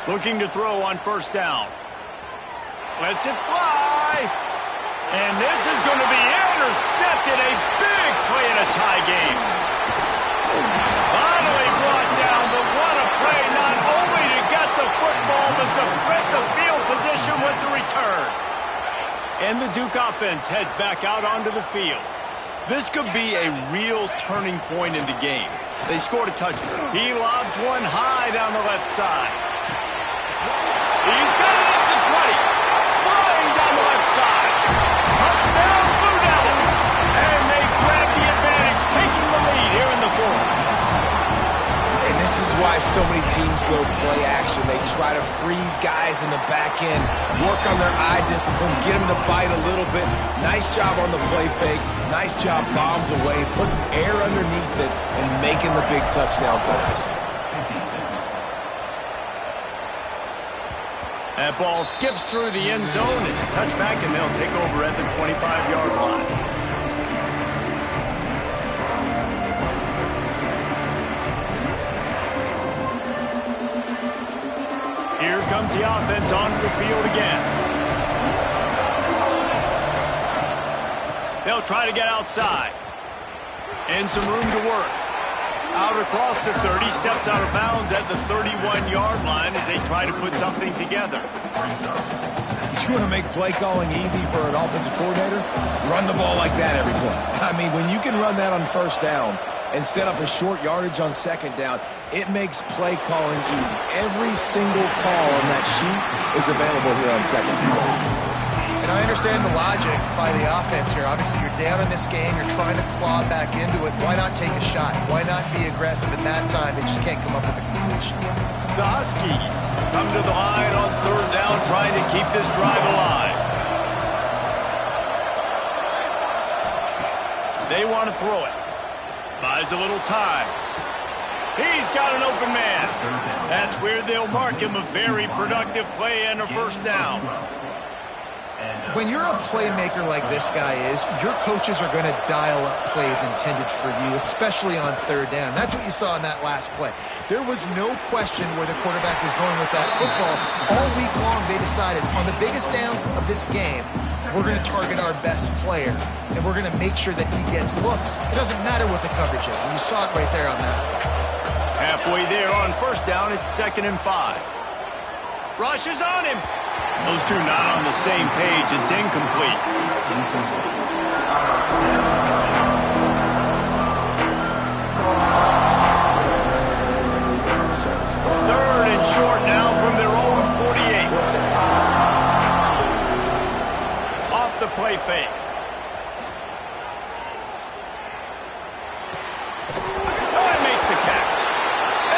Looking to throw on first down. Lets it fly. And this is going to be intercepted. A big play in a tie game. Finally brought down, but what a play. Not only to get the football, but to flip the field position with the return. And the Duke offense heads back out onto the field. This could be a real turning point in the game. They scored a touchdown. He lobs one high down the left side. He's got it up to 20. Flying down the left side. Touchdown, Blue Devils. And they grab the advantage, taking the lead here in the fourth. And this is why so many teams go play action. They try to freeze guys in the back end, work on their eye discipline, get them to bite a little bit. Nice job on the play fake. Nice job bombs away, putting air underneath it, and making the big touchdown pass. That ball skips through the end zone. It's a touchback, and they'll take over at the 25-yard line. Here comes the offense onto the field again. They'll try to get outside. And some room to work. Out across the 30, steps out of bounds at the 31-yard line as they try to put something together. You want to make play calling easy for an offensive coordinator? Run the ball like that every play. I mean, when you can run that on first down and set up a short yardage on second down, it makes play calling easy. Every single call on that sheet is available here on second down. And I understand the logic by the offense here. Obviously, you're down in this game. You're trying to claw back into it. Why not take a shot? Why not be aggressive at that time? They just can't come up with a completion. The Huskies come to the line on third down, trying to keep this drive alive. They want to throw it. Buys a little time. He's got an open man. That's where they'll mark him a very productive play and a first down. When you're a playmaker like this guy is, your coaches are going to dial up plays intended for you, especially on third down. That's what you saw in that last play. There was no question where the quarterback was going with that football. All week long, they decided on the biggest downs of this game, we're going to target our best player, and we're going to make sure that he gets looks. It doesn't matter what the coverage is, and you saw it right there on that. Halfway there on first down, it's 2nd and 5. Rush is on him. Those two not on the same page. It's incomplete. Third and short now from their own 48. Off the play fake. Oh, he makes the catch.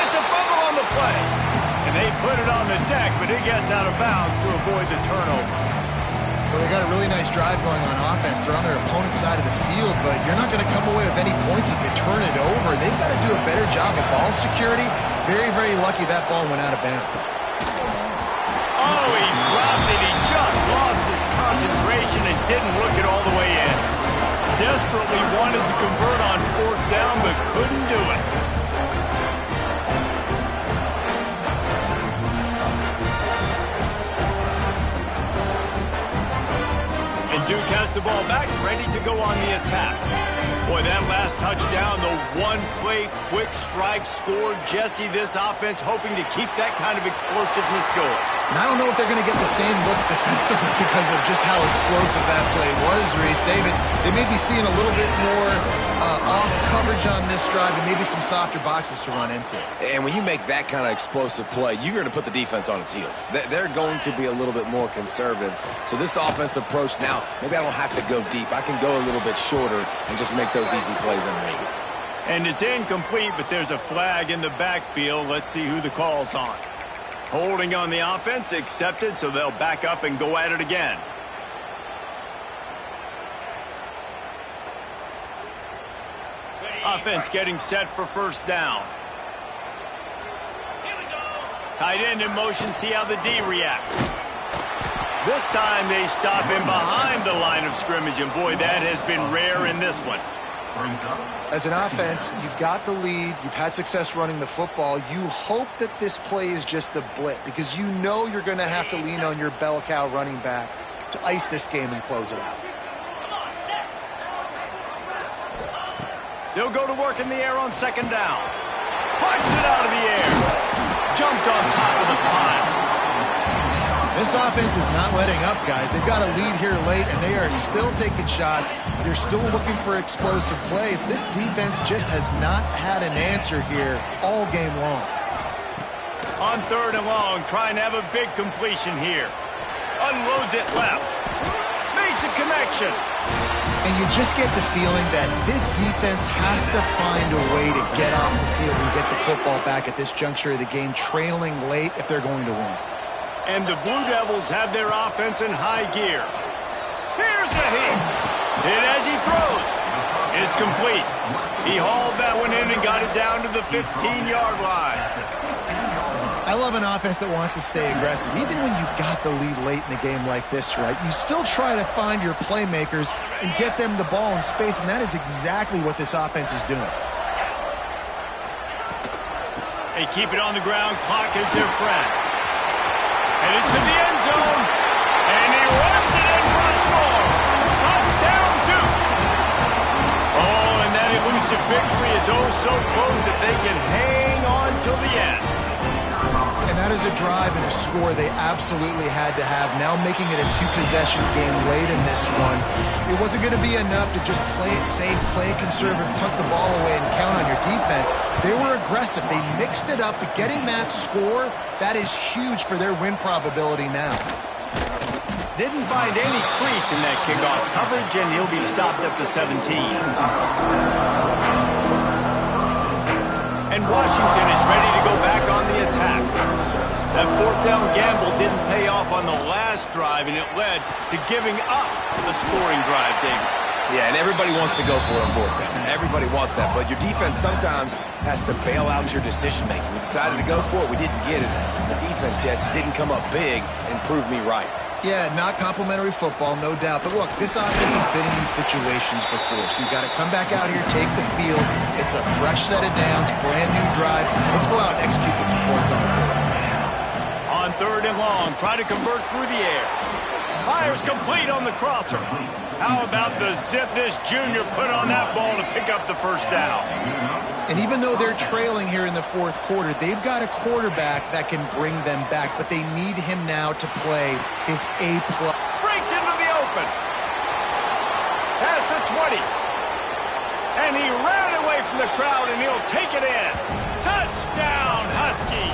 It's a fumble on the play. They put it on the deck, but it gets out of bounds to avoid the turnover. Well, they got a really nice drive going on offense. They're on their opponent's side of the field, but you're not going to come away with any points if you turn it over. They've got to do a better job of ball security. Very, very lucky that ball went out of bounds. Oh, he dropped it. He just lost his concentration and didn't look it all the way in. Desperately wanted to convert on fourth down, but couldn't do it. Duke has the ball back, ready to go on the attack. Boy, that last touchdown, the one-play quick strike score. Jesse, this offense hoping to keep that kind of explosiveness going. And I don't know if they're going to get the same looks defensively because of just how explosive that play was, Reese. They may be seeing a little bit more off coverage on this drive and maybe some softer boxes to run into. And when you make that kind of explosive play, you're going to put the defense on its heels. They're going to be a little bit more conservative. So this offensive approach now, maybe I don't have to go deep. I can go a little bit shorter and just make those easy plays underneath. And it's incomplete, but there's a flag in the backfield. Let's see who the call's on. Holding on the offense, accepted, so they'll back up and go at it again. Offense getting set for first down. Tight end in motion, see how the D reacts. This time they stop him behind the line of scrimmage, and boy, that has been rare in this one. As an offense, you've got the lead, you've had success running the football. You hope that this play is just a blip because you know you're going to have to lean on your bell cow running back to ice this game and close it out. They'll go to work in the air on second down. Punts it out of the air. Jumped on top of the pile. This offense is not letting up, guys. They've got a lead here late, and they are still taking shots. They're still looking for explosive plays. This defense just has not had an answer here all game long. On third and long, trying to have a big completion here. Unloads it left. Makes a connection. And you just get the feeling that this defense has to find a way to get off the field and get the football back at this juncture of the game, trailing late if they're going to win. And the Blue Devils have their offense in high gear. Here's the heat. Hit as he throws. It's complete. He hauled that one in and got it down to the 15-yard line. I love an offense that wants to stay aggressive. Even when you've got the lead late in the game like this, right, you still try to find your playmakers and get them the ball in space, and that is exactly what this offense is doing. They keep it on the ground. Clock is their friend. Headed to the end zone, and he runs it in for the score. Touchdown, Duke. Oh, and that elusive victory is oh so close that they can hang on till the end. And that is a drive and a score they absolutely had to have. Now making it a two-possession game late in this one. It wasn't going to be enough to just play it safe, play it conservative, punt the ball away, and count on your defense. They were aggressive. They mixed it up, but getting that score, that is huge for their win probability now. Didn't find any crease in that kickoff coverage, and he'll be stopped up to 17. And Washington is ready to go back on the attack. That fourth down gamble didn't pay off on the last drive, and it led to giving up a scoring drive, David. Yeah, and everybody wants to go for it on fourth down. Everybody wants that, but your defense sometimes has to bail out your decision-making. We decided to go for it. We didn't get it. The defense, Jesse, didn't come up big and prove me right. Yeah, not complimentary football, no doubt. But look, this offense has been in these situations before. So you've got to come back out here, take the field. It's a fresh set of downs, brand new drive. Let's go out and execute with some points on the board. On third and long, try to convert through the air. Fires complete on the crosser. How about the zip this junior put on that ball to pick up the first down? And even though they're trailing here in the fourth quarter, they've got a quarterback that can bring them back, but they need him now to play his A+. Breaks into the open. Past the 20. And he ran away from the crowd, and he'll take it in. Touchdown, Husky.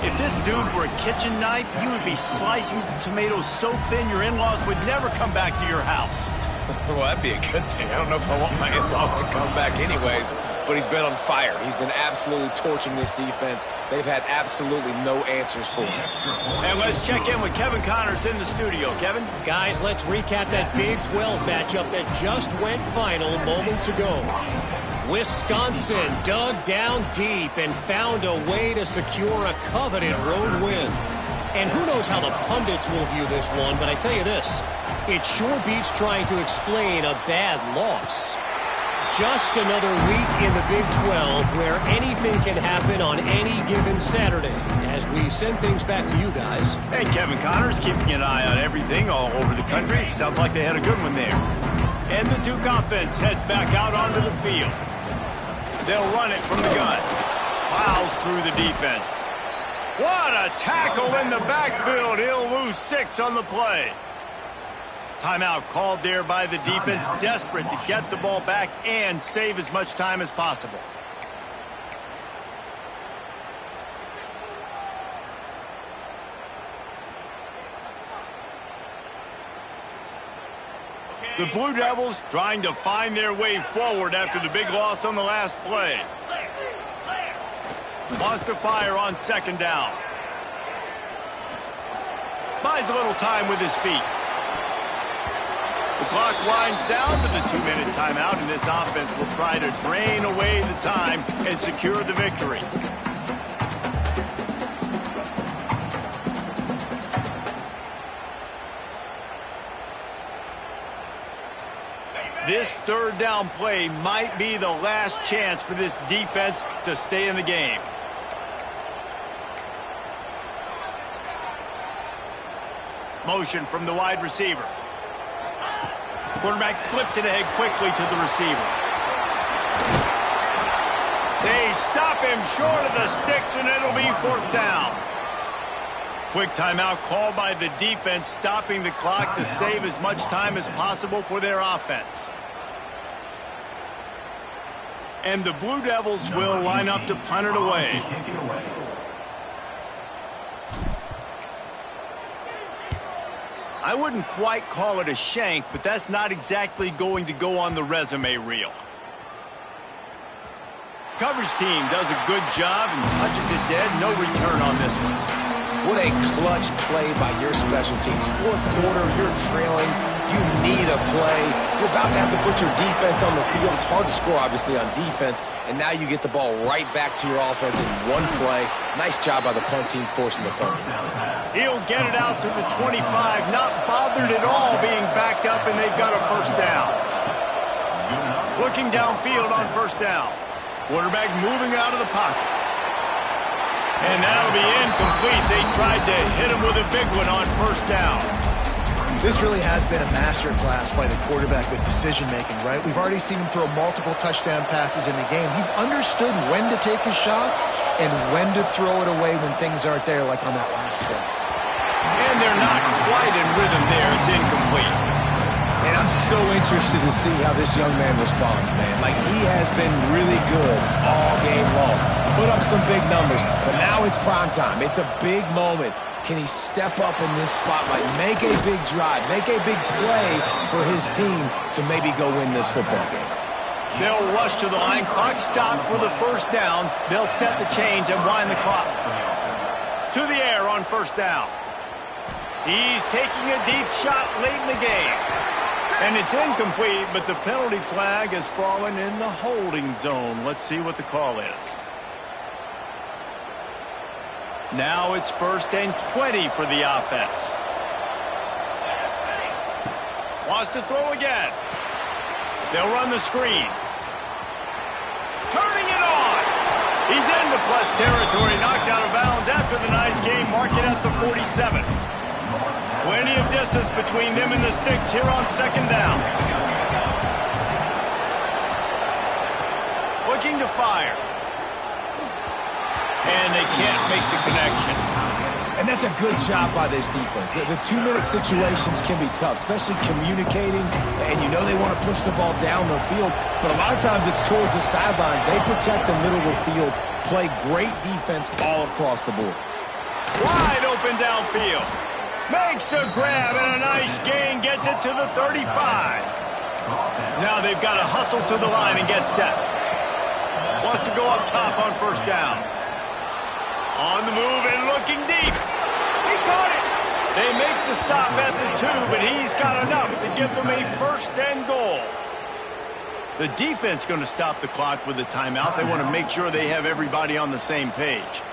If this dude were a kitchen knife, he would be slicing tomatoes so thin your in-laws would never come back to your house. Well, that'd be a good thing. I don't know if I want my in-laws to come back anyways, but he's been on fire. He's been absolutely torching this defense. They've had absolutely no answers for him. And let's check in with Kevin Connors in the studio. Kevin? Guys, let's recap that Big 12 matchup that just went final moments ago. Wisconsin dug down deep and found a way to secure a coveted road win. And who knows how the pundits will view this one, but I tell you this, it sure beats trying to explain a bad loss. Just another week in the Big 12 where anything can happen on any given Saturday as we send things back to you guys. Hey, Kevin Connors keeping an eye on everything all over the country. Sounds like they had a good one there. And the Duke offense heads back out onto the field. They'll run it from the gun. Plows through the defense. What a tackle in the backfield. He'll lose 6 on the play. Timeout called there by the defense, desperate to get the ball back and save as much time as possible. The Blue Devils trying to find their way forward after the big loss on the last play. Wants to fire on 2nd down. Buys a little time with his feet. The clock winds down to the 2-minute timeout, and this offense will try to drain away the time and secure the victory. This 3rd down play might be the last chance for this defense to stay in the game. Motion from the wide receiver. Quarterback flips it ahead quickly to the receiver. They stop him short of the sticks, and it'll be 4th down. Quick timeout called by the defense, stopping the clock to save as much time as possible for their offense. And the Blue Devils will line up to punt it away. I wouldn't quite call it a shank, but that's not exactly going to go on the resume reel. Coverage team does a good job and touches it dead. No return on this one. What a clutch play by your special teams. 4th quarter, you're trailing. You need a play. You're about to have to put your defense on the field. It's hard to score, obviously, on defense. And now you get the ball right back to your offense in one play. Nice job by the punt team forcing the fumble. He'll get it out to the 25, not bothered at all being backed up, and they've got a 1st down. Looking downfield on 1st down. Quarterback moving out of the pocket. And that'll be incomplete. They tried to hit him with a big one on 1st down. This really has been a masterclass by the quarterback with decision-making, right? We've already seen him throw multiple touchdown passes in the game. He's understood when to take his shots and when to throw it away when things aren't there, like on that last play. And they're not quite in rhythm there. It's incomplete. And I'm so interested to see how this young man responds, man. Like, he has been really good all game long. Put up some big numbers, but now it's prime time. It's a big moment. Can he step up in this spotlight, make a big drive, make a big play for his team to maybe go win this football game? They'll rush to the line. Clock stopped for the 1st down. They'll set the chains and wind the clock. To the air on 1st down. He's taking a deep shot late in the game. And it's incomplete, but the penalty flag has fallen in the holding zone. Let's see what the call is. Now it's 1st and 20 for the offense. Wants to throw again. They'll run the screen. Turning it on. He's into plus territory, knocked out of bounds after the nice game. Mark it at the 47. Plenty of distance between them and the sticks here on 2nd down. Looking to fire. And they can't make the connection. And that's a good job by this defense. The 2-minute situations can be tough, especially communicating, and you know they want to push the ball down the field, but a lot of times it's towards the sidelines. They protect the middle of the field, play great defense all across the board. Wide open downfield. Makes a grab and a nice gain, gets it to the 35. Now they've got to hustle to the line and get set. Wants to go up top on 1st down. On the move and looking deep. He caught it. They make the stop at the 2, but he's got enough to give them a 1st and goal. The defense going to stop the clock with a timeout. They want to make sure they have everybody on the same page.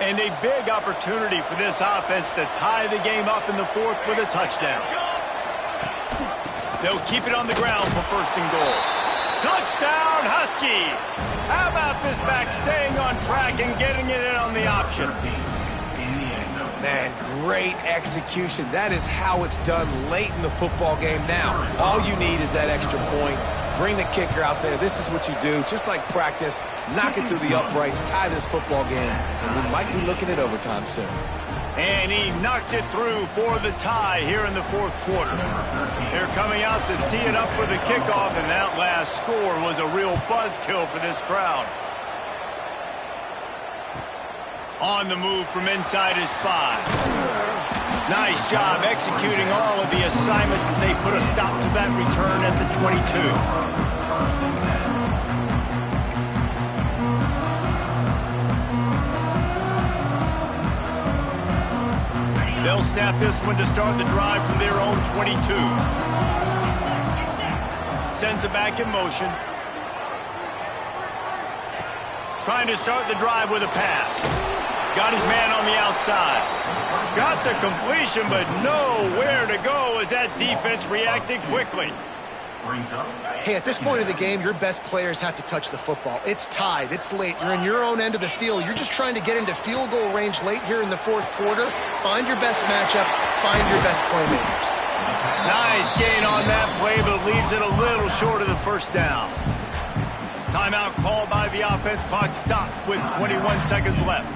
And a big opportunity for this offense to tie the game up in the 4th with a touchdown. They'll keep it on the ground for 1st and goal. Touchdown, Huskies! How about this back staying on track and getting it in on the option? Man, great execution. That is how it's done late in the football game now. All you need is that extra point. Bring the kicker out there. This is what you do. Just like practice, knock it through the uprights, tie this football game, and we might be looking at overtime soon. And he knocks it through for the tie here in the fourth quarter. They're coming out to tee it up for the kickoff, and that last score was a real buzzkill for this crowd. On the move from inside his 5. Nice job executing all of the assignments as they put a stop to that return at the 22. They'll snap this one to start the drive from their own 22. Sends it back in motion. Trying to start the drive with a pass. Got his man on the outside. Got the completion, but nowhere to go as that defense reacted quickly. Hey, at this point of the game, your best players have to touch the football. It's tied. It's late. You're in your own end of the field. You're just trying to get into field goal range late here in the fourth quarter. Find your best matchups. Find your best playmakers. Nice gain on that play, but leaves it a little short of the first down. Timeout called by the offense. Clock stopped with 21 seconds left.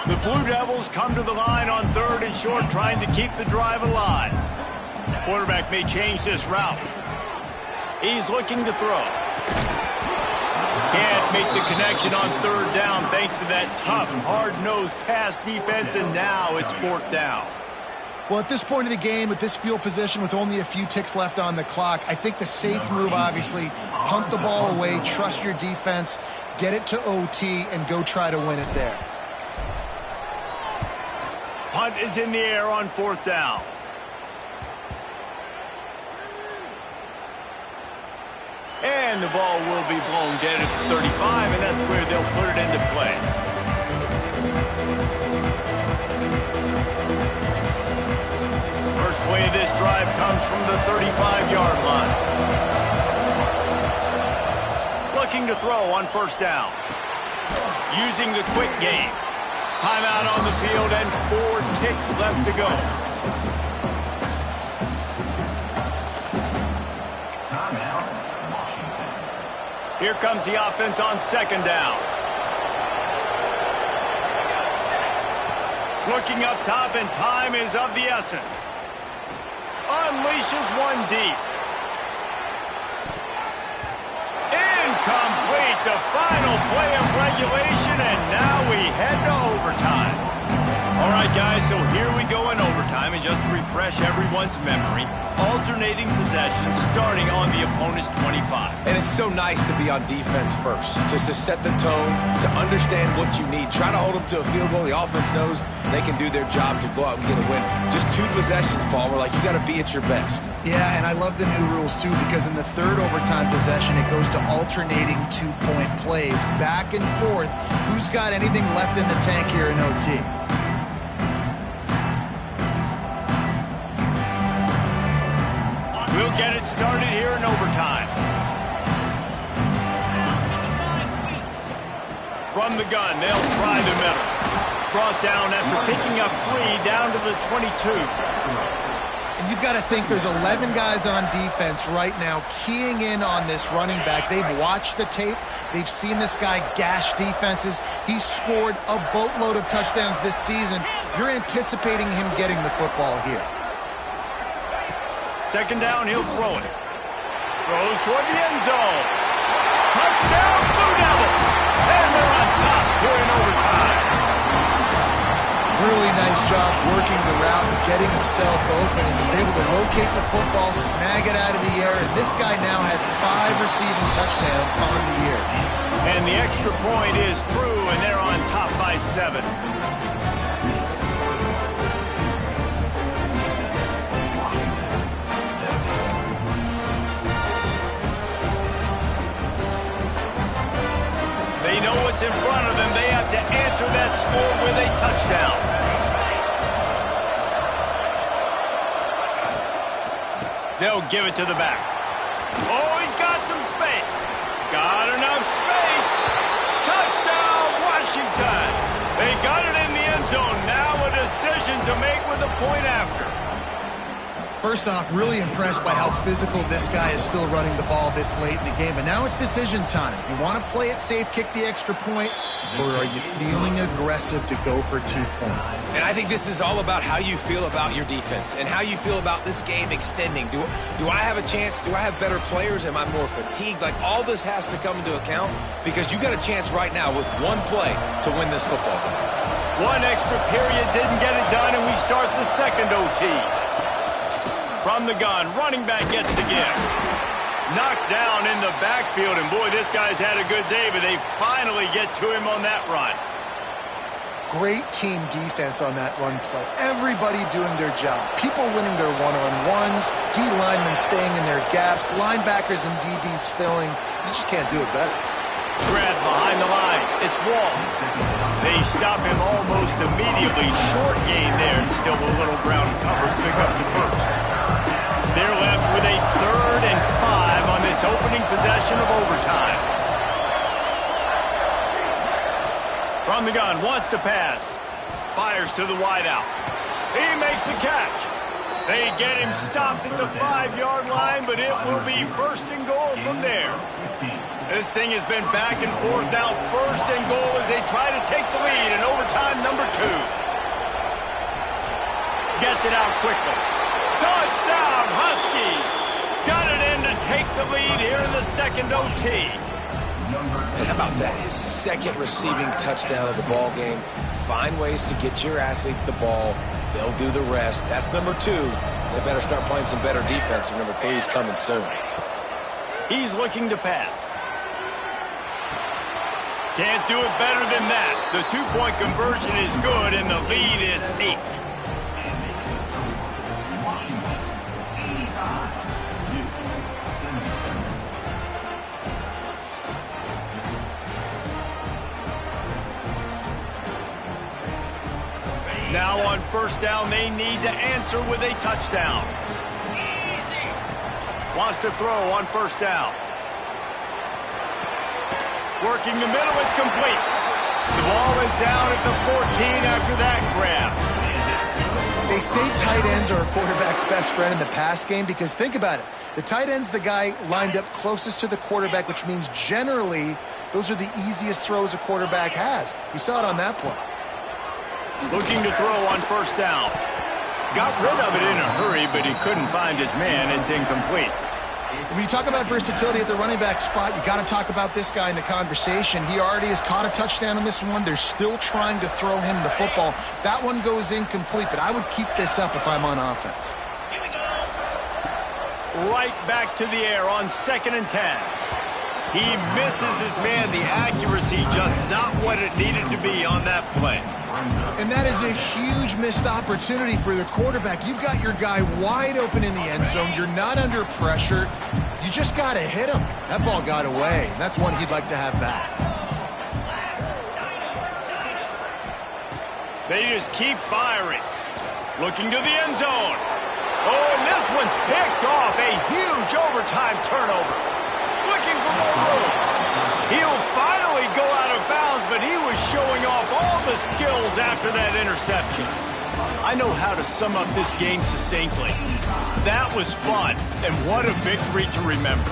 The Blue Devils come to the line on 3rd and short, trying to keep the drive alive. Quarterback may change this route. He's looking to throw. Can't make the connection on 3rd down thanks to that tough, hard-nosed pass defense, and now it's 4th down. Well, at this point of the game, with this field position, with only a few ticks left on the clock, I think the safe move, obviously, punt the ball away, trust your defense, get it to OT, and go try to win it there. Punt is in the air on 4th down. And the ball will be blown dead at the 35, and that's where they'll put it into play. First play of this drive comes from the 35-yard line. Looking to throw on 1st down. Using the quick game. Timeout on the field and 4 ticks left to go. Here comes the offense on 2nd down. Looking up top, and time is of the essence. Unleashes one deep. Incomplete, the final play of regulation, and now we head to overtime. All right, guys, so here we go in overtime, and just to refresh everyone's memory, alternating possessions starting on the opponent's 25. And it's so nice to be on defense first, just to set the tone, to understand what you need. Try to hold them to a field goal. The offense knows they can do their job to go out and get a win. Just 2 possessions, Paul. We're like, you got to be at your best. Yeah, and I love the new rules, too, because in the 3rd overtime possession, it goes to alternating 2-point plays, back and forth. Who's got anything left in the tank here in OT? We'll get it started here in overtime. From the gun, they'll try the middle. Brought down after picking up 3 down to the 22. And you've got to think there's 11 guys on defense right now keying in on this running back. They've watched the tape. They've seen this guy gash defenses. He's scored a boatload of touchdowns this season. You're anticipating him getting the football here. 2nd down, he'll throw it. Throws toward the end zone. Touchdown, Blue Devils! And they're on top here in overtime. Really nice job working the route and getting himself open. He was able to locate the football, snag it out of the air, and this guy now has 5 receiving touchdowns on the year. And the extra point is true, and they're on top by 7. They know what's in front of them. They have to answer that score with a touchdown. They'll give it to the back. Oh, he's got some space. Got enough space. Touchdown, Washington. They got it in the end zone. Now a decision for the point after. First off, really impressed by how physical this guy is still running the ball this late in the game. But now it's decision time. You want to play it safe, kick the extra point, or are you feeling aggressive to go for 2 points? And I think this is all about how you feel about your defense and how you feel about this game extending. Do I have a chance? Do I have better players? Am I more fatigued? Like, all this has to come into account because you got a chance right now with one play to win this football game. One extra period didn't get it done, and we start the second OT. From the gun, running back gets the give. Knocked down in the backfield, and boy, this guy's had a good day, but they finally get to him on that run. Great team defense on that run play. Everybody doing their job. People winning their one-on-ones, D linemen staying in their gaps, linebackers and DBs filling. You just can't do it better. Grab behind the line. It's Wall. They stop him almost immediately. Short gain there, and still a little ground covered. Pick up the first. They're left with a 3rd and 5 on this opening possession of overtime. From the gun, wants to pass. Fires to the wideout. He makes the catch. They get him stopped at the 5-yard line, but it will be 1st and goal from there. This thing has been back and forth now. 1st and goal as they try to take the lead in overtime number 2. Gets it out quickly. Touchdown, Huskies! Got it in to take the lead here in the second OT. And how about that? His 2nd receiving touchdown of the ball game. Find ways to get your athletes the ball. They'll do the rest. That's number 2. They better start playing some better defense, or number 3 is coming soon. He's looking to pass. Can't do it better than that. The 2-point conversion is good, and the lead is 8. Now on 1st down, they need to answer with a touchdown. Wants to throw on 1st down. Working the middle, it's complete. The ball is down at the 14 after that grab. They say tight ends are a quarterback's best friend in the pass game because think about it. The tight end's the guy lined up closest to the quarterback, which means generally those are the easiest throws a quarterback has. You saw it on that play. Looking to throw on 1st down. Got rid of it in a hurry, but he couldn't find his man. It's incomplete. When you talk about versatility at the running back spot, you got to talk about this guy in the conversation. He already has caught a touchdown on this one. They're still trying to throw him the football. That one goes incomplete, but I would keep this up if I'm on offense. Right back to the air on 2nd and 10. He misses his man. The accuracy just not what it needed to be on that play. And that is a huge missed opportunity for the quarterback. You've got your guy wide open in the end zone. You're not under pressure. You just got to hit him. That ball got away. And that's one he'd like to have back. They just keep firing. Looking to the end zone. Oh, and this one's picked off. A huge overtime turnover. Looking for more room. He'll finally go out of bounds, but he was showing off all the skills after that interception. I know how to sum up this game succinctly. That was fun, and what a victory to remember.